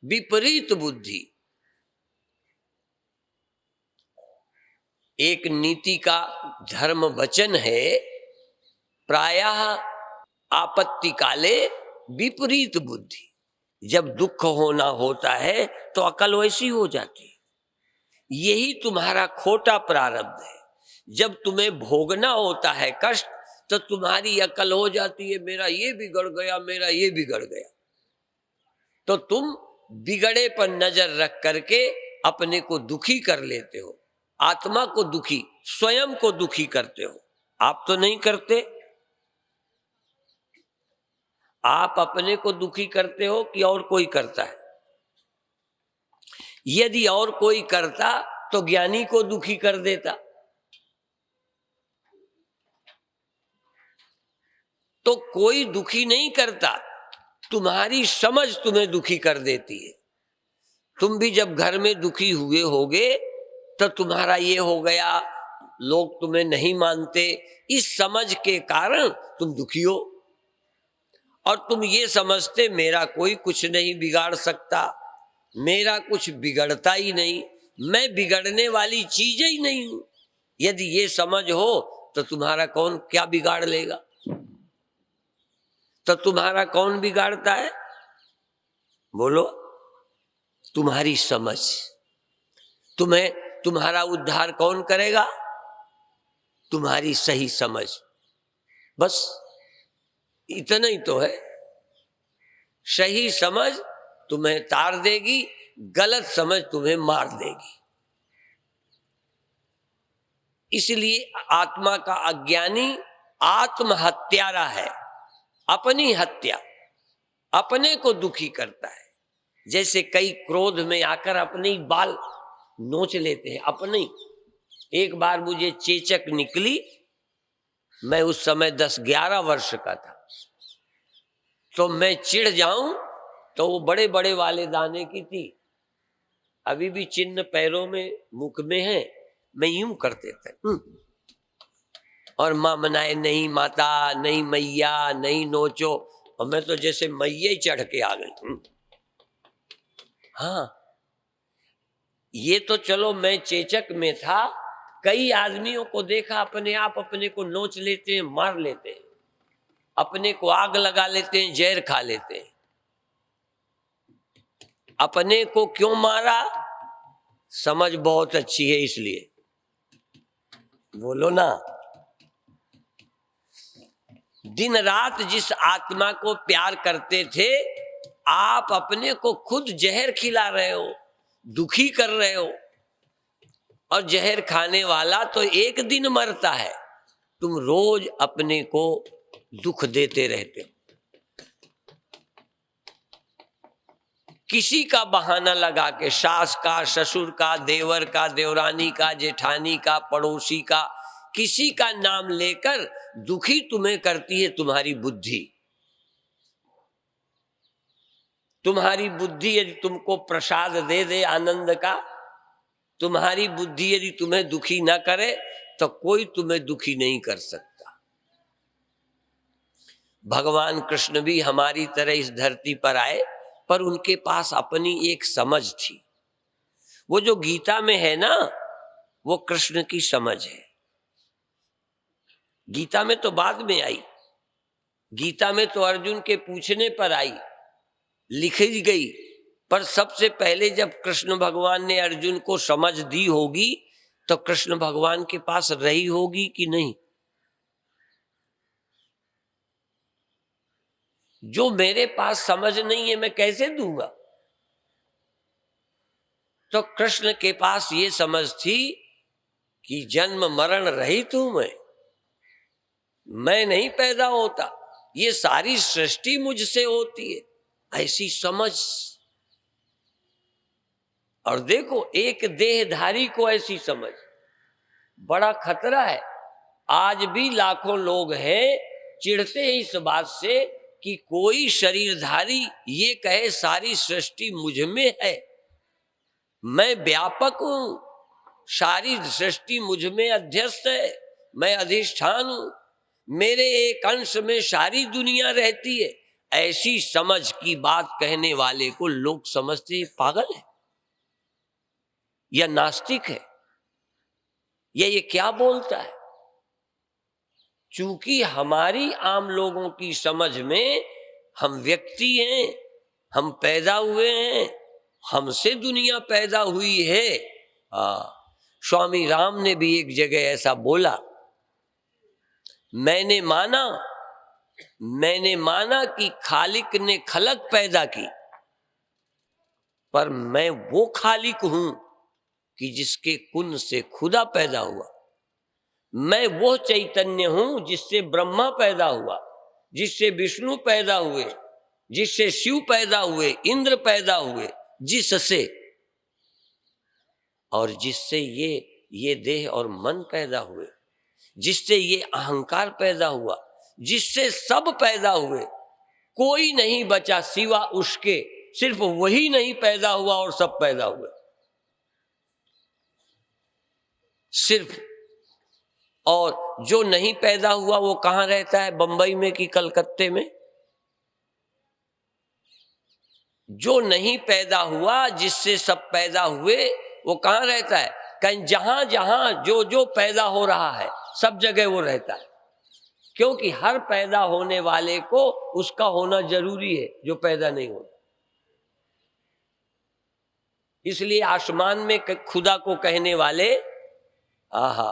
विपरीत बुद्धि। एक नीति का धर्म वचन है, प्रायः आपत्ति काले विपरीत बुद्धि। जब दुख होना होता है तो अकल वैसी हो जाती है। यही तुम्हारा खोटा प्रारब्ध है। जब तुम्हें भोगना होता है कष्ट तो तुम्हारी अकल हो जाती है, मेरा ये बिगड़ गया, मेरा ये बिगड़ गया। तो तुम बिगड़े पर नजर रख करके अपने को दुखी कर लेते हो, आत्मा को दुखी, स्वयं को दुखी करते हो। आप तो नहीं करते। आप अपने को दुखी करते हो कि और कोई करता है? यदि और कोई करता तो ज्ञानी को दुखी कर देता। तो कोई दुखी नहीं करता, तुम्हारी समझ तुम्हें दुखी कर देती है। तुम भी जब घर में दुखी हुए होगे तो तुम्हारा ये हो गया, लोग तुम्हें नहीं मानते, इस समझ के कारण तुम दुखी हो। और तुम ये समझते मेरा कोई कुछ नहीं बिगाड़ सकता, मेरा कुछ बिगड़ता ही नहीं, मैं बिगड़ने वाली चीज ही नहीं हूं। यदि ये समझ हो तो तुम्हारा कौन क्या बिगाड़ लेगा? तो तुम्हारा कौन बिगाड़ता है? बोलो। तुम्हारी समझ। तुम्हारा उद्धार कौन करेगा? तुम्हारी सही समझ। बस इतना ही तो है। सही समझ तुम्हें तार देगी, गलत समझ तुम्हें मार देगी। इसलिए आत्मा का अज्ञानी आत्महत्यारा है, अपनी हत्या, अपने को दुखी करता है। जैसे कई क्रोध में आकर अपने ही बाल नोच लेते हैं, अपने ही। एक बार मुझे चेचक निकली, मैं उस समय 10-11 वर्ष का था, तो मैं चिढ़ जाऊं तो वो बड़े बड़े वाले दाने की थी, अभी भी चिन्ह पैरों में मुख में है, मैं यूं करते थे और माँ मनाए, नहीं माता, नहीं मैया, नहीं नोचो, और मैं तो जैसे मैया ही चढ़ के आ गई। हाँ, ये तो चलो मैं चेचक में था, कई आदमियों को देखा अपने आप अपने को नोच लेते हैं, मार लेते हैं, अपने को आग लगा लेते हैं, जहर खा लेते हैं। अपने को क्यों मारा? समझ बहुत अच्छी है इसलिए, बोलो ना। दिन रात जिस आत्मा को प्यार करते थे, आप अपने को खुद जहर खिला रहे हो, दुखी कर रहे हो, और जहर खाने वाला तो एक दिन मरता है, तुम रोज अपने को दुख देते रहते हो। किसी का बहाना लगा के, सास का, ससुर का, देवर का, देवरानी का, जेठानी का, पड़ोसी का, किसी का नाम लेकर दुखी तुम्हें करती है तुम्हारी बुद्धि। तुम्हारी बुद्धि यदि तुमको प्रसाद दे दे आनंद का, तुम्हारी बुद्धि यदि तुम्हें दुखी ना करे, तो कोई तुम्हें दुखी नहीं कर सकता। भगवान कृष्ण भी हमारी तरह इस धरती पर आए, पर उनके पास अपनी एक समझ थी। वो जो गीता में है ना, वो कृष्ण की समझ है। गीता में तो बाद में आई, गीता में तो अर्जुन के पूछने पर आई, लिखी गई, पर सबसे पहले जब कृष्ण भगवान ने अर्जुन को समझ दी होगी, तो कृष्ण भगवान के पास रही होगी कि नहीं? जो मेरे पास समझ नहीं है, मैं कैसे दूंगा? तो कृष्ण के पास ये समझ थी कि जन्म मरण रहित हूं मैं नहीं पैदा होता, ये सारी सृष्टि मुझसे होती है, ऐसी समझ। और देखो, एक देहधारी को ऐसी समझ, बड़ा खतरा है। आज भी लाखों लोग हैं चिढ़ते हैं इस बात से कि कोई शरीरधारी ये कहे सारी सृष्टि मुझ में है, मैं व्यापक हूं, सारी सृष्टि मुझ में अध्यस्त है, मैं अधिष्ठान हूं, मेरे एक अंश में सारी दुनिया रहती है। ऐसी समझ की बात कहने वाले को लोग समझते हैं पागल है या नास्तिक है, या ये क्या बोलता है। चूंकि हमारी आम लोगों की समझ में हम व्यक्ति हैं, हम पैदा हुए हैं, हमसे दुनिया पैदा हुई है। स्वामी राम ने भी एक जगह ऐसा बोला, मैंने माना कि खालिक ने खलक पैदा की, पर मैं वो खालिक हूं कि जिसके कुन से खुदा पैदा हुआ। मैं वो चैतन्य हूं जिससे ब्रह्मा पैदा हुआ, जिससे विष्णु पैदा हुए, जिससे शिव पैदा हुए, इंद्र पैदा हुए, जिससे, और जिससे ये देह और मन पैदा हुए, जिससे ये अहंकार पैदा हुआ, जिससे सब पैदा हुए, कोई नहीं बचा सिवा उसके, सिर्फ वही नहीं पैदा हुआ और सब पैदा हुए। सिर्फ, और जो नहीं पैदा हुआ वो कहां रहता है, बंबई में कि कलकत्ते में? जो नहीं पैदा हुआ जिससे सब पैदा हुए, वो कहां रहता है? कहीं जहां जहां जो जो पैदा हो रहा है सब जगह वो रहता है, क्योंकि हर पैदा होने वाले को उसका होना जरूरी है जो पैदा नहीं होता। इसलिए आसमान में खुदा को कहने वाले, आहा,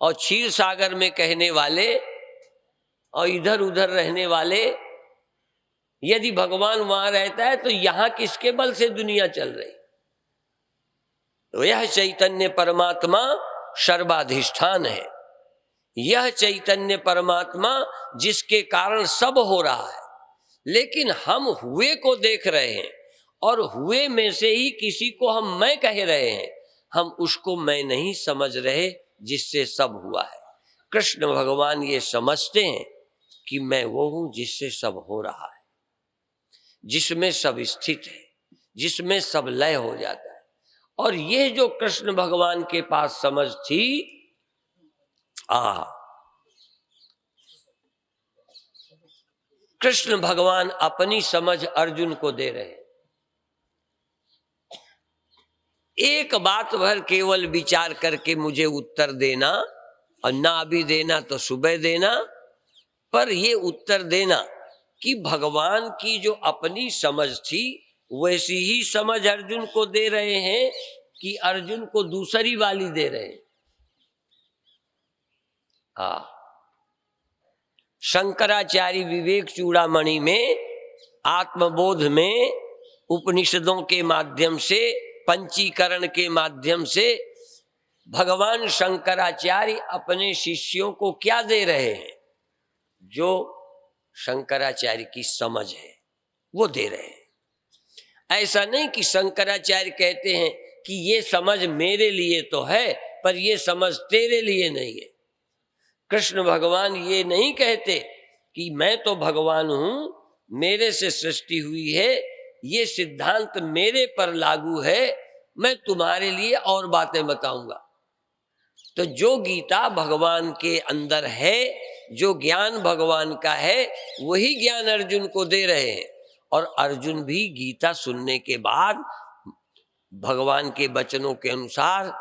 और क्षीर सागर में कहने वाले, और इधर उधर रहने वाले, यदि भगवान वहां रहता है तो यहां किसके बल से दुनिया चल रही? तो यह चैतन्य परमात्मा सर्वाधिष्ठान है, यह चैतन्य परमात्मा जिसके कारण सब हो रहा है। लेकिन हम हुए को देख रहे हैं, और हुए में से ही किसी को हम मैं कह रहे हैं, हम उसको मैं नहीं समझ रहे जिससे सब हुआ है। कृष्ण भगवान ये समझते हैं कि मैं वो हूं जिससे सब हो रहा है, जिसमें सब स्थित है, जिसमें सब लय हो जाता है। और ये जो कृष्ण भगवान के पास समझ थी, कृष्ण भगवान अपनी समझ अर्जुन को दे रहे हैं। एक बात भर केवल विचार करके मुझे उत्तर देना, और ना अभी देना तो सुबह देना, पर ये उत्तर देना कि भगवान की जो अपनी समझ थी वैसी ही समझ अर्जुन को दे रहे हैं कि अर्जुन को दूसरी वाली दे रहे हैं। शंकराचार्य विवेक चूड़ामणि में, आत्मबोध में, उपनिषदों के माध्यम से, पंचीकरण के माध्यम से भगवान शंकराचार्य अपने शिष्यों को क्या दे रहे हैं? जो शंकराचार्य की समझ है वो दे रहे हैं। ऐसा नहीं कि शंकराचार्य कहते हैं कि ये समझ मेरे लिए तो है पर ये समझ तेरे लिए नहीं है। कृष्ण भगवान ये नहीं कहते कि मैं तो भगवान हूं, मेरे से सृष्टि हुई है, ये सिद्धांत मेरे पर लागू है, मैं तुम्हारे लिए और बातें बताऊंगा। तो जो गीता भगवान के अंदर है, जो ज्ञान भगवान का है, वही ज्ञान अर्जुन को दे रहे हैं। और अर्जुन भी गीता सुनने के बाद भगवान के वचनों के अनुसार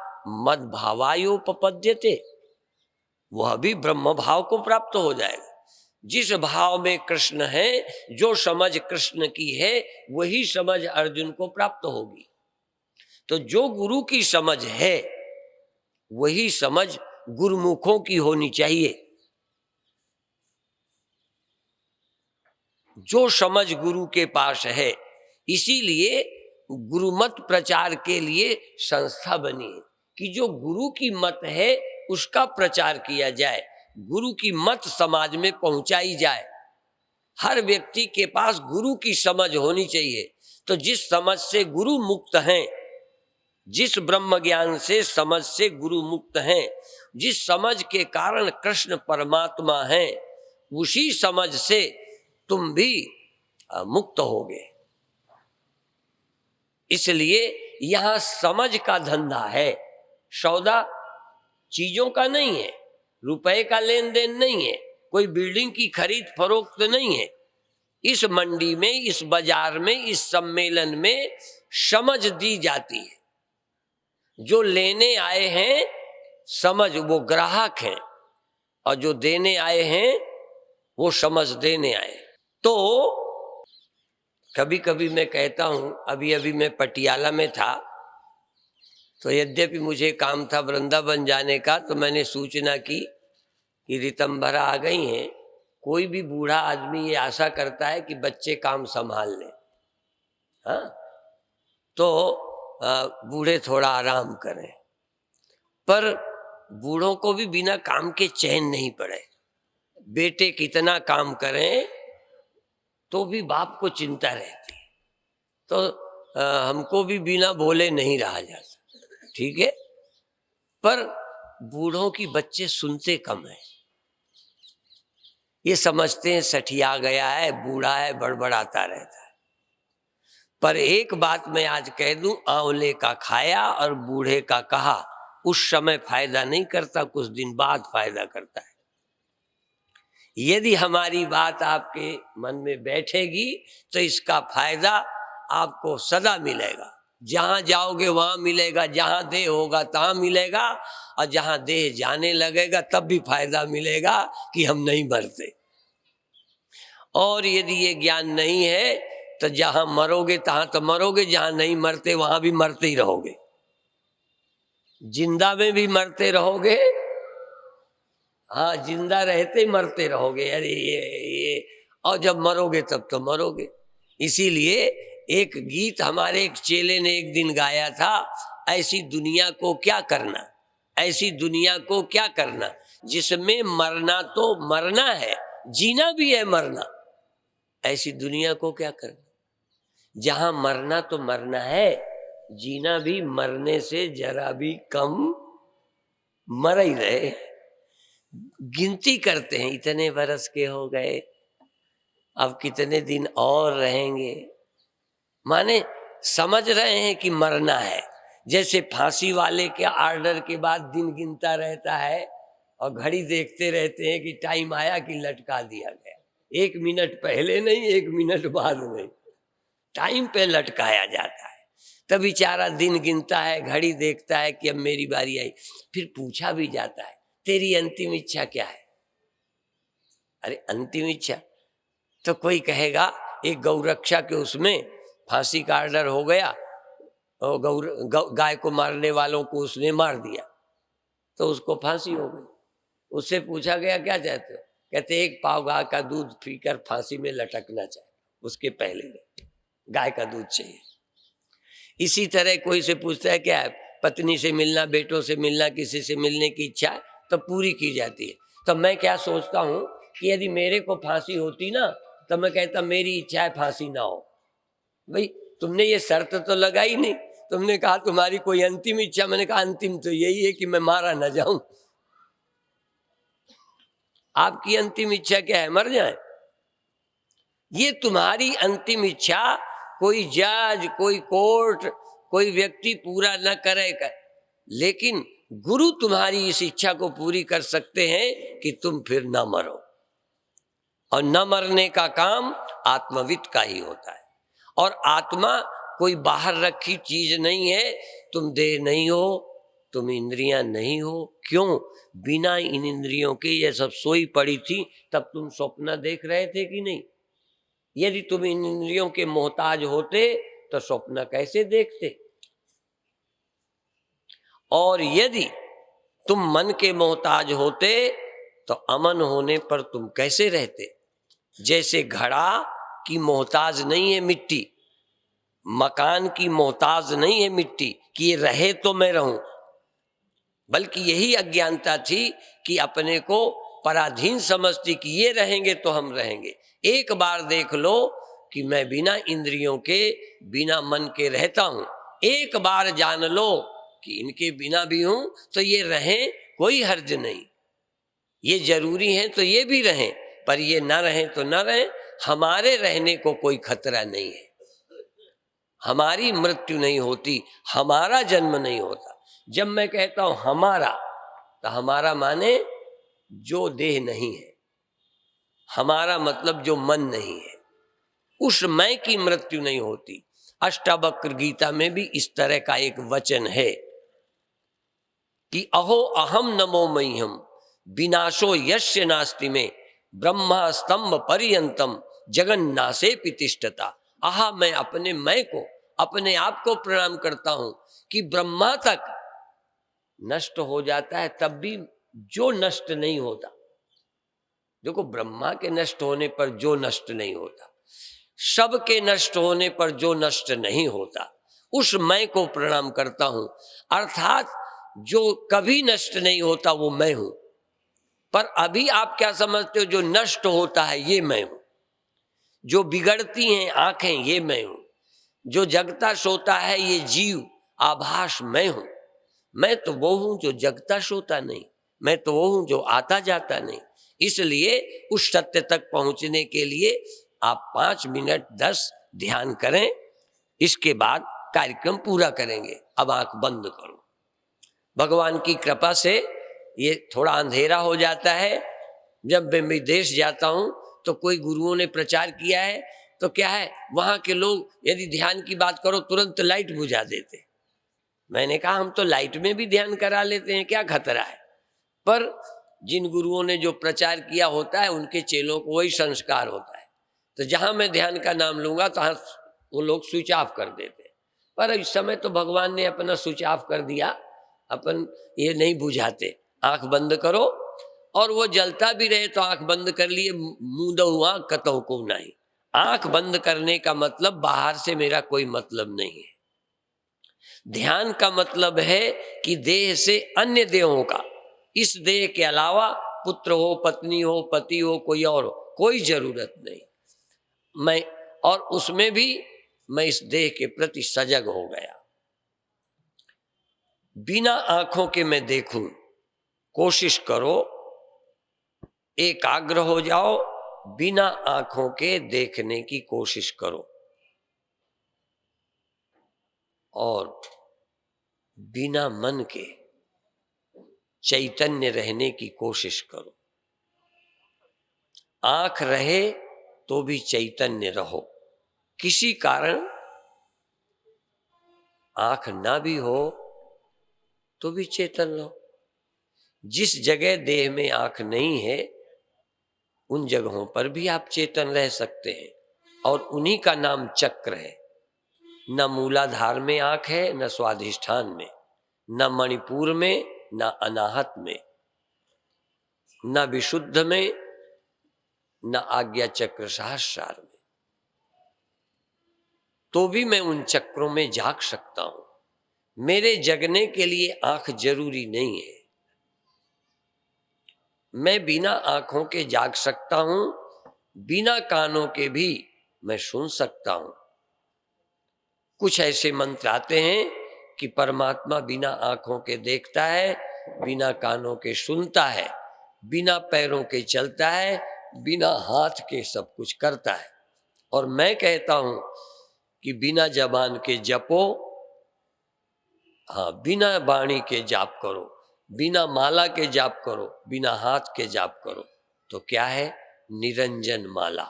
मद भावायोपपद्यते, वह भी ब्रह्म भाव को प्राप्त हो जाएगा। जिस भाव में कृष्ण है, जो समझ कृष्ण की है, वही समझ अर्जुन को प्राप्त होगी। तो जो गुरु की समझ है वही समझ गुरुमुखों की होनी चाहिए। जो समझ गुरु के पास है, इसीलिए गुरुमत प्रचार के लिए संस्था बनी है कि जो गुरु की मत है उसका प्रचार किया जाए, गुरु की मत समाज में पहुंचाई जाए। हर व्यक्ति के पास गुरु की समझ होनी चाहिए। तो जिस समझ से गुरु मुक्त हैं, जिस ब्रह्म ज्ञान से समझ से गुरु मुक्त हैं, जिस समझ के कारण कृष्ण परमात्मा हैं, उसी समझ से तुम भी मुक्त होगे। इसलिए यहां समझ का धंधा है, सौदा चीजों का नहीं है, रुपए का लेन देन नहीं है, कोई बिल्डिंग की खरीद फरोख्त नहीं है। इस मंडी में, इस बाजार में, इस सम्मेलन में समझ दी जाती है। जो लेने आए हैं समझ, वो ग्राहक हैं, और जो देने आए हैं वो समझ देने आए। तो कभी कभी मैं कहता हूं, अभी अभी मैं पटियाला में था, तो यद्यपि मुझे काम था वृंदावन जाने का, तो मैंने सूचना की कि रितंभरा आ गई हैं। कोई भी बूढ़ा आदमी ये आशा करता है कि बच्चे काम संभाल लें, हाँ, तो बूढ़े थोड़ा आराम करें। पर बूढ़ों को भी बिना काम के चैन नहीं पड़े। बेटे कितना काम करें तो भी बाप को चिंता रहती है। तो हमको भी बिना बोले नहीं रहा जा सकता, ठीक है। पर बूढ़ों की बच्चे सुनते कम है, ये समझते हैं सठिया गया है, बूढ़ा है, बड़बड़ाता रहता है। पर एक बात मैं आज कह दूं, आंवले का खाया और बूढ़े का कहा उस समय फायदा नहीं करता, कुछ दिन बाद फायदा करता है। यदि हमारी बात आपके मन में बैठेगी तो इसका फायदा आपको सदा मिलेगा। जहां जाओगे वहां मिलेगा, जहां देह होगा तहां मिलेगा, और जहां देह जाने लगेगा तब भी फायदा मिलेगा कि हम नहीं मरते। और यदि ये ज्ञान नहीं है तो जहां मरोगे तहां तो मरोगे, जहां नहीं मरते वहां भी मरते ही रहोगे। जिंदा में भी मरते रहोगे, हाँ, जिंदा रहते ही मरते रहोगे। अरे ये और जब मरोगे तब तो मरोगे। इसीलिए एक गीत हमारे एक चेले ने एक दिन गाया था, ऐसी दुनिया को क्या करना, ऐसी दुनिया को क्या करना जिसमें मरना तो मरना है, जीना भी है मरना। ऐसी दुनिया को क्या करना, जहां मरना तो मरना है, जीना भी मरने से जरा भी कम मर ही रहे। गिनती करते हैं, इतने बरस के हो गए, अब कितने दिन और रहेंगे। माने समझ रहे हैं कि मरना है। जैसे फांसी वाले के आर्डर के बाद दिन गिनता रहता है और घड़ी देखते रहते हैं कि टाइम आया कि लटका दिया गया। 1 मिनट पहले नहीं, 1 मिनट बाद नहीं, टाइम पे लटकाया जाता है। तब बेचारा दिन गिनता है, घड़ी देखता है कि अब मेरी बारी आई। फिर पूछा भी जाता है, तेरी अंतिम इच्छा क्या है? अरे अंतिम इच्छा तो कोई कहेगा, एक गौरक्षा के उसमें फांसी का आर्डर हो गया और गाय को मारने वालों को उसने मार दिया तो उसको फांसी हो गई। उससे पूछा गया क्या चाहते हो? कहते 1 पाव गाय का दूध पीकर फांसी में लटकना चाहिए, उसके पहले गाय का दूध चाहिए। इसी तरह कोई से पूछता है क्या है, पत्नी से मिलना, बेटों से मिलना, किसी से मिलने की इच्छा है तो पूरी की जाती है। तो मैं क्या सोचता हूं कि यदि मेरे को फांसी होती ना तो मैं कहता मेरी इच्छा है फांसी ना हो। भाई तुमने ये शर्त तो लगाई नहीं, तुमने कहा तुम्हारी कोई अंतिम इच्छा, मैंने कहा अंतिम तो यही है कि मैं मारा ना जाऊं। आपकी अंतिम इच्छा क्या है? मर जाए। ये तुम्हारी अंतिम इच्छा कोई जज, कोई कोर्ट, कोई व्यक्ति पूरा न करेगा, लेकिन गुरु तुम्हारी इस इच्छा को पूरी कर सकते हैं कि तुम फिर न मरो। और न मरने का काम आत्मविद का ही होता है। और आत्मा कोई बाहर रखी चीज नहीं है। तुम देह नहीं हो, तुम इंद्रियां नहीं हो। क्यों? बिना इन इंद्रियों के ये सब सोई पड़ी थी, तब तुम स्वप्न देख रहे थे कि नहीं? यदि तुम इन इंद्रियों के मोहताज होते तो स्वप्न कैसे देखते? और यदि तुम मन के मोहताज होते तो अमन होने पर तुम कैसे रहते? जैसे घड़ा की मोहताज नहीं है मिट्टी, मकान की मोहताज नहीं है मिट्टी कि ये रहे तो मैं रहूं, बल्कि यही अज्ञानता थी कि अपने को पराधीन समझती कि ये रहेंगे तो हम रहेंगे। एक बार देख लो कि मैं बिना इंद्रियों के, बिना मन के रहता हूं। एक बार जान लो कि इनके बिना भी हूं तो ये रहें, कोई हर्ज नहीं। ये जरूरी है तो ये भी रहें, पर ये न रहें तो न रहें। हमारे रहने को कोई खतरा नहीं है। हमारी मृत्यु नहीं होती, हमारा जन्म नहीं होता। जब मैं कहता हूं हमारा, तो हमारा माने जो देह नहीं है, हमारा मतलब जो मन नहीं है, उस मैं की मृत्यु नहीं होती। अष्टावक्र गीता में भी इस तरह का एक वचन है कि अहो अहम नमो मह्यम विनाशो यस्य नास्ति में ब्रह्मा स्तंभ पर्यंतम जगन्नासे पितिष्ठता। आहा, मैं अपने मैं को, अपने आप को प्रणाम करता हूं कि ब्रह्मा तक नष्ट हो जाता है तब भी जो नष्ट नहीं होता। देखो, ब्रह्मा के नष्ट होने पर जो नष्ट नहीं होता, सब के नष्ट होने पर जो नष्ट नहीं होता, उस मैं को प्रणाम करता हूं। अर्थात जो कभी नष्ट नहीं होता वो मैं हूं। पर अभी आप क्या समझते हो? जो नष्ट होता है ये मैं हूं, जो बिगड़ती हैं आंखें ये मैं हूं, जो जगता सोता है ये जीव आभास मैं हूं। मैं तो वो हूं जो जगता सोता नहीं, मैं तो वो हूं जो आता जाता नहीं। इसलिए उस सत्य तक पहुंचने के लिए आप 5 मिनट 10 ध्यान करें, इसके बाद कार्यक्रम पूरा करेंगे। अब आंख बंद करो। भगवान की कृपा से ये थोड़ा अंधेरा हो जाता है। जब मैं विदेश जाता हूं तो कोई गुरुओं ने प्रचार किया है तो क्या है, वहां के लोग यदि ध्यान की बात करो तुरंत लाइट बुझा देते। मैंने कहा हम तो लाइट में भी ध्यान करा लेते हैं, क्या खतरा है? पर जिन गुरुओं ने जो प्रचार किया होता है उनके चेलों को वही संस्कार होता है। तो जहां मैं ध्यान का नाम लूंगा तो वो लोग स्विच ऑफ कर देते हैं। पर इस समय तो भगवान ने अपना स्विच ऑफ कर दिया, अपन ये नहीं बुझाते। आंख बंद करो, और वो जलता भी रहे तो आंख बंद कर लिए, मुंदो आंख कतौ को नहीं। आंख बंद करने का मतलब बाहर से मेरा कोई मतलब नहीं है। ध्यान का मतलब है कि देह से अन्य देहों का, इस देह के अलावा पुत्र हो, पत्नी हो, पति हो, कोई और हो, कोई जरूरत नहीं। मैं, और उसमें भी मैं इस देह के प्रति सजग हो गया। बिना आंखों के मैं देखूं, कोशिश करो, एकाग्र हो जाओ, बिना आंखों के देखने की कोशिश करो और बिना मन के चैतन्य रहने की कोशिश करो। आंख रहे तो भी चैतन्य रहो, किसी कारण आंख ना भी हो तो भी चेतन रहो। जिस जगह देह में आंख नहीं है उन जगहों पर भी आप चेतन रह सकते हैं और उन्हीं का नाम चक्र है। न मूलाधार में आंख है, न स्वाधिष्ठान में, न मणिपुर में, न अनाहत में, न विशुद्ध में, न आज्ञा चक्र सहस्रार में। तो भी मैं उन चक्रों में जाग सकता हूं। मेरे जगने के लिए आंख जरूरी नहीं है। मैं बिना आंखों के जाग सकता हूं, बिना कानों के भी मैं सुन सकता हूं। कुछ ऐसे मंत्र आते हैं कि परमात्मा बिना आंखों के देखता है, बिना कानों के सुनता है, बिना पैरों के चलता है, बिना हाथ के सब कुछ करता है। और मैं कहता हूं कि बिना जबान के जपो, हाँ, बिना वाणी के जाप करो, बिना माला के जाप करो, बिना हाथ के जाप करो, तो क्या है? निरंजन माला।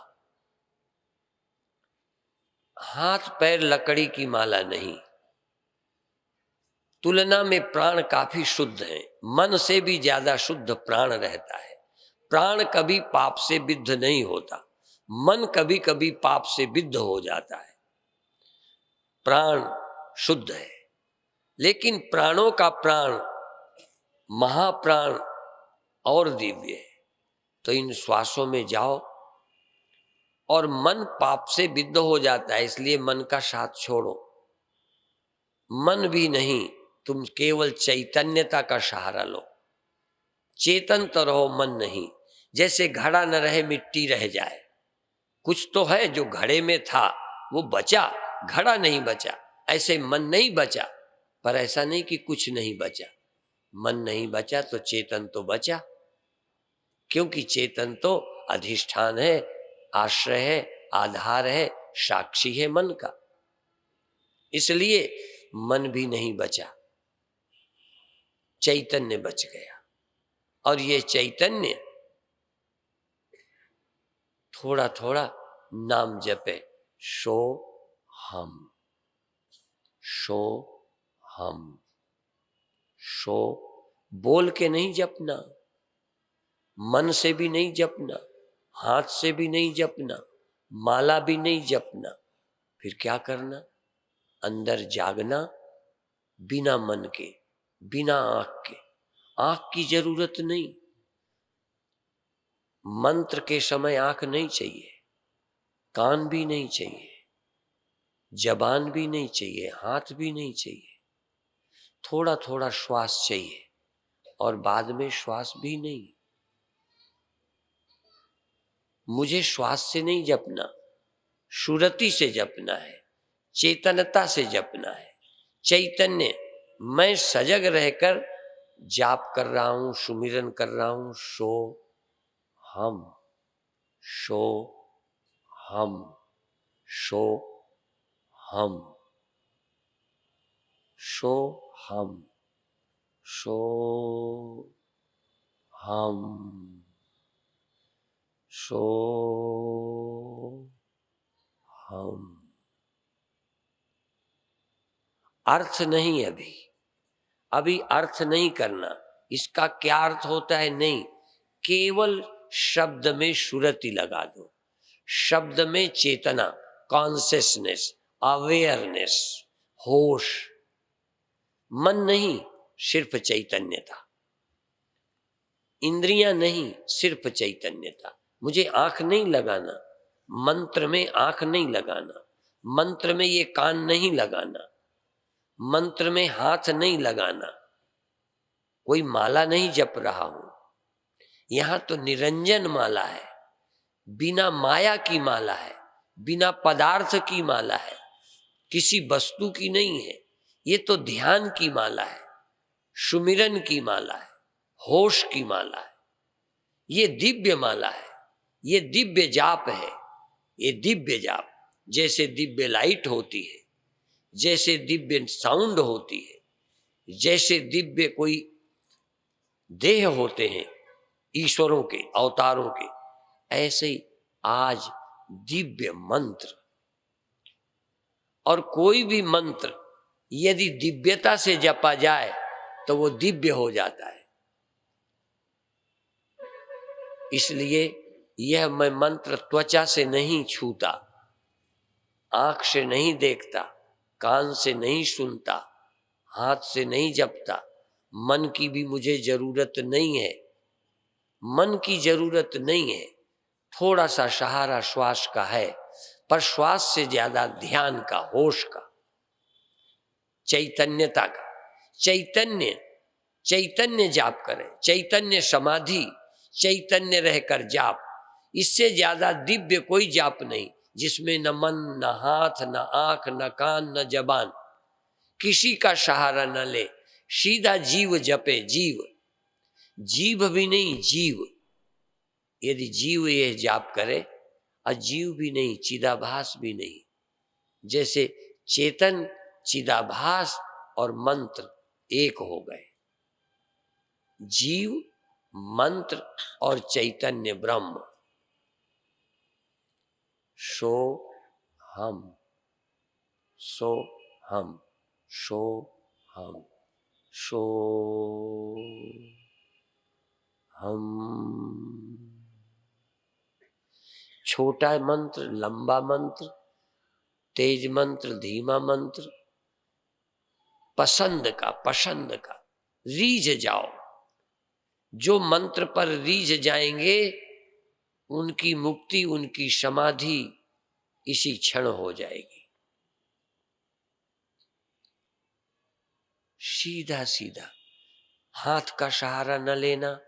हाथ पैर लकड़ी की माला नहीं। तुलना में प्राण काफी शुद्ध है, मन से भी ज्यादा शुद्ध प्राण रहता है। प्राण कभी पाप से विद्ध नहीं होता, मन कभी कभी पाप से विद्ध हो जाता है। प्राण शुद्ध है, लेकिन प्राणों का प्राण महाप्राण और दिव्य है। तो इन श्वासों में जाओ। और मन पाप से विद्ध हो जाता है, इसलिए मन का साथ छोड़ो। मन भी नहीं, तुम केवल चैतन्यता का सहारा लो। चेतन तो रहो, मन नहीं। जैसे घड़ा न रहे मिट्टी रह जाए। कुछ तो है जो घड़े में था वो बचा, घड़ा नहीं बचा। ऐसे मन नहीं बचा, पर ऐसा नहीं कि कुछ नहीं बचा। मन नहीं बचा तो चेतन तो बचा, क्योंकि चेतन तो अधिष्ठान है, आश्रय है, आधार है, साक्षी है मन का। इसलिए मन भी नहीं बचा, चैतन्य बच गया। और ये चैतन्य थोड़ा थोड़ा नाम जपे, शो हम, शो हम, शो। बोल के नहीं जपना, मन से भी नहीं जपना, हाथ से भी नहीं जपना, माला भी नहीं जपना। फिर क्या करना? अंदर जागना, बिना मन के, बिना आंख के। आंख की जरूरत नहीं। मंत्र के समय आंख नहीं चाहिए, कान भी नहीं चाहिए, जबान भी नहीं चाहिए, हाथ भी नहीं चाहिए। थोड़ा थोड़ा श्वास चाहिए और बाद में श्वास भी नहीं। मुझे श्वास से नहीं जपना, सुरति से जपना है, चेतनता से जपना है। चैतन्य, मैं सजग रहकर जाप कर रहा हूं, सुमिरन कर रहा हूं। शो हम, शो हम, शो हम, शो हम, शो हम, शो हम। अर्थ नहीं, अभी अर्थ नहीं करना। इसका क्या अर्थ होता है? नहीं, केवल शब्द में सुरति लगा दो, शब्द में चेतना, कॉन्शियसनेस, अवेयरनेस, होश। मन नहीं, सिर्फ चैतन्यता। इंद्रियां नहीं, सिर्फ चैतन्यता। मुझे आंख नहीं लगाना, मंत्र में आंख नहीं लगाना, मंत्र में ये कान नहीं लगाना, मंत्र में हाथ नहीं लगाना। कोई माला नहीं जप रहा हूं, यहां तो निरंजन माला है, बिना माया की माला है, बिना पदार्थ की माला है, किसी वस्तु की नहीं है। ये तो ध्यान की माला है। सुमिरन की माला है, होश की माला है, ये दिव्य माला है, ये दिव्य जाप है। ये दिव्य जाप जैसे दिव्य लाइट होती है, जैसे दिव्य साउंड होती है, जैसे दिव्य कोई देह होते हैं ईश्वरों के अवतारों के, ऐसे ही आज दिव्य मंत्र। और कोई भी मंत्र यदि दिव्यता से जपा जाए तो वो दिव्य हो जाता है। इसलिए यह मैं मंत्र त्वचा से नहीं छूता, आंख से नहीं देखता, कान से नहीं सुनता, हाथ से नहीं जपता, मन की भी मुझे जरूरत नहीं है। मन की जरूरत नहीं है, थोड़ा सा सहारा श्वास का है, पर श्वास से ज्यादा ध्यान का, होश का, चैतन्यता का। चैतन्य चैतन्य जाप करें, चैतन्य समाधि, चैतन्य रहकर जाप। इससे ज्यादा दिव्य कोई जाप नहीं, जिसमें न मन, न हाथ, न आंख, न कान, न जबान, किसी का सहारा न ले, सीधा जीव जपे। जीव, जीव भी नहीं, जीव। यदि जीव ये जाप करे, अजीव भी नहीं, चिदाभास भी नहीं। जैसे चेतन, चिदाभास और मंत्र एक हो गए। जीव, मंत्र और चैतन्य ब्रह्म। सो हम, सो हम, सो हम, सो हम। छोटा मंत्र, लंबा मंत्र, तेज मंत्र, धीमा मंत्र, पसंद का रीझ जाओ। जो मंत्र पर रीझ जाएंगे उनकी मुक्ति, उनकी समाधि इसी क्षण हो जाएगी। सीधा सीधा, हाथ का सहारा न लेना,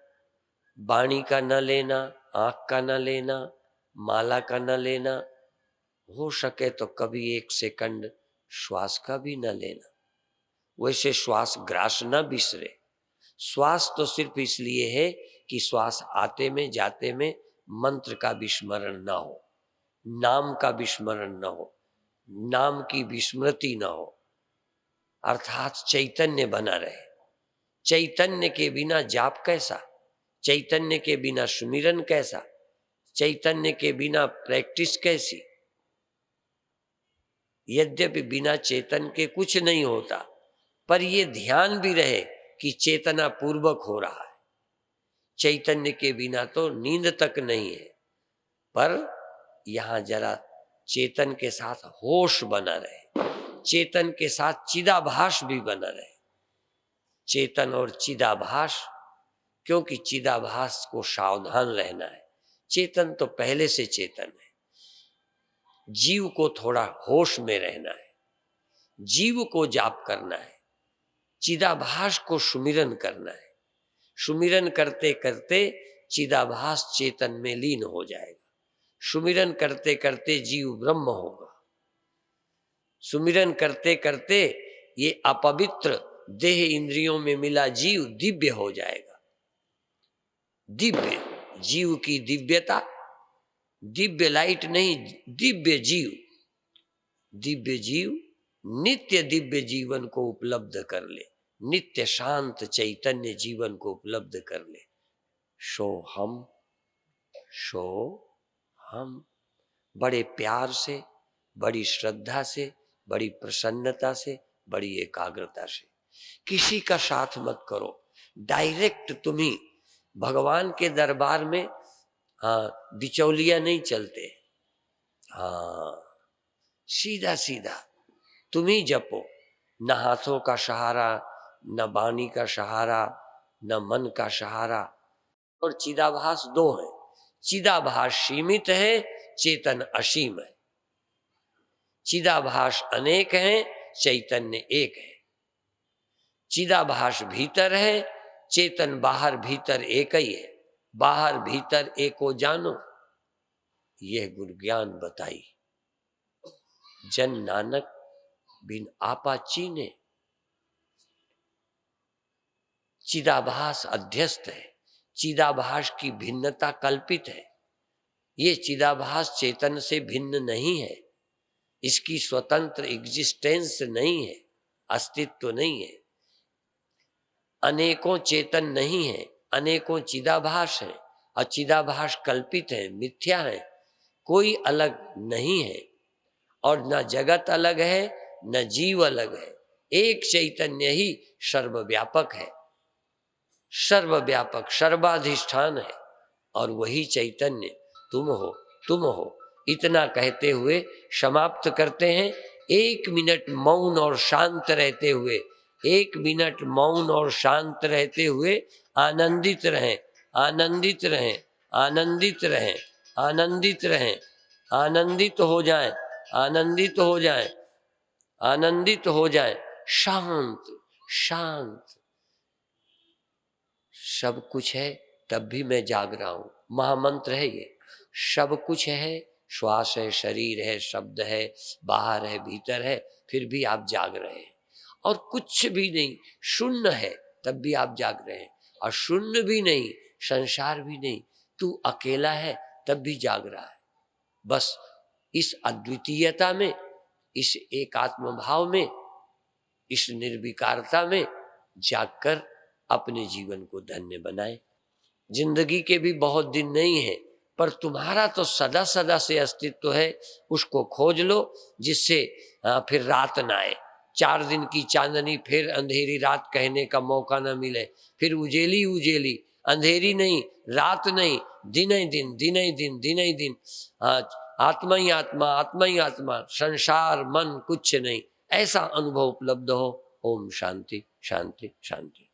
वाणी का न लेना, आंख का न लेना, माला का न लेना, हो सके तो कभी 1 सेकंड श्वास का भी न लेना। वैसे श्वास ग्रास न बिसरे। श्वास तो सिर्फ इसलिए है कि श्वास आते में जाते में मंत्र का विस्मरण न हो, नाम का विस्मरण न हो, नाम की विस्मृति न हो, अर्थात चैतन्य बना रहे। चैतन्य के बिना जाप कैसा, चैतन्य के बिना सुमिरन कैसा, चैतन्य के बिना प्रैक्टिस कैसी। यद्यपि बिना चेतन के कुछ नहीं होता, पर ये ध्यान भी रहे कि चेतना पूर्वक हो रहा है। चैतन्य के बिना तो नींद तक नहीं है, पर यहां जरा चेतन के साथ होश बना रहे, चेतन के साथ चिदाभास भी बना रहे। चेतन और चिदाभास, क्योंकि चिदाभास को सावधान रहना है, चेतन तो पहले से चेतन है। जीव को थोड़ा होश में रहना है, जीव को जाप करना है, चिदाभास को सुमिरन करना है। सुमिरन करते करते चिदाभास चेतन में लीन हो जाएगा। सुमिरन करते करते जीव ब्रह्म होगा। सुमिरन करते करते ये अपवित्र देह इंद्रियों में मिला जीव दिव्य हो जाएगा। दिव्य जीव की दिव्यता, दिव्य लाइट नहीं, दिव्य जीव। दिव्य जीव नित्य दिव्य जीवन को उपलब्ध कर ले, नित्य शांत चैतन्य जीवन को उपलब्ध कर ले। सो हम, सो हम। बड़े प्यार से, बड़ी श्रद्धा से, बड़ी प्रसन्नता से, बड़ी एकाग्रता से। किसी का साथ मत करो, डायरेक्ट तुम ही भगवान के दरबार में। हाँ, बिचौलिया नहीं चलते। हाँ, सीधा सीधा तुम ही जपो। न हाथों का सहारा, न वाणी का सहारा, न मन का सहारा। और चिदाभास 2 है। चिदाभास सीमित है, चेतन असीम है। चिदाभास अनेक है, चैतन्य एक है। चिदाभास भीतर है, चेतन बाहर भीतर एक ही है। बाहर भीतर एको जानो, यह गुरु ज्ञान बताई। जन नानक बिन आपा चीने। चिदाभास अध्यस्त है, चिदाभास की भिन्नता कल्पित है। ये चिदाभास चेतन से भिन्न नहीं है, इसकी स्वतंत्र एग्जिस्टेंस नहीं है, अस्तित्व नहीं है। अनेकों चेतन नहीं है, अनेकों चिदाभास है, और चिदाभास कल्पित है, मिथ्या है, कोई अलग नहीं है। और न जगत अलग है, न जीव अलग है, एक चैतन्य ही सर्वव्यापक है, सर्वव्यापक सर्वाधिष्ठान है, और वही चैतन्य तुम हो। इतना कहते हुए समाप्त करते हैं। 1 मिनट मौन और शांत रहते हुए, 1 मिनट मौन और शांत रहते हुए आनंदित रहें, आनंदित रहें, आनंदित रहें, आनंदित रहें, आनंदित हो जाएं, आनंदित हो जाएं, आनंदित हो जाएं। शांत शांत, सब कुछ है तब भी मैं जाग रहा हूं, महामंत्र है ये। सब कुछ है, श्वास है, शरीर है, शब्द है, बाहर है, भीतर है, फिर भी आप जाग रहे हैं। और कुछ भी नहीं, शून्य है तब भी आप जाग रहे हैं, और शून्य भी नहीं, संसार भी नहीं, तू अकेला है तब भी जाग रहा है। बस इस अद्वितीयता में, इस एकात्म भाव में, इस निर्विकारता में जागकर अपने जीवन को धन्य बनाए। जिंदगी के भी बहुत दिन नहीं है, पर तुम्हारा तो सदा सदा से अस्तित्व है, उसको खोज लो, जिससे फिर रात ना आए, 4 दिन की चांदनी फिर अंधेरी रात कहने का मौका ना मिले, फिर उजेली उजेली, अंधेरी नहीं, रात नहीं, दिन ही दिन, दिन ही दिन, दिन ही दिन, आत्मा ही आत्मा, आत्मा ही आत्मा, संसार मन कुछ नहीं, ऐसा अनुभव उपलब्ध हो। ओम शांति शांति शांति।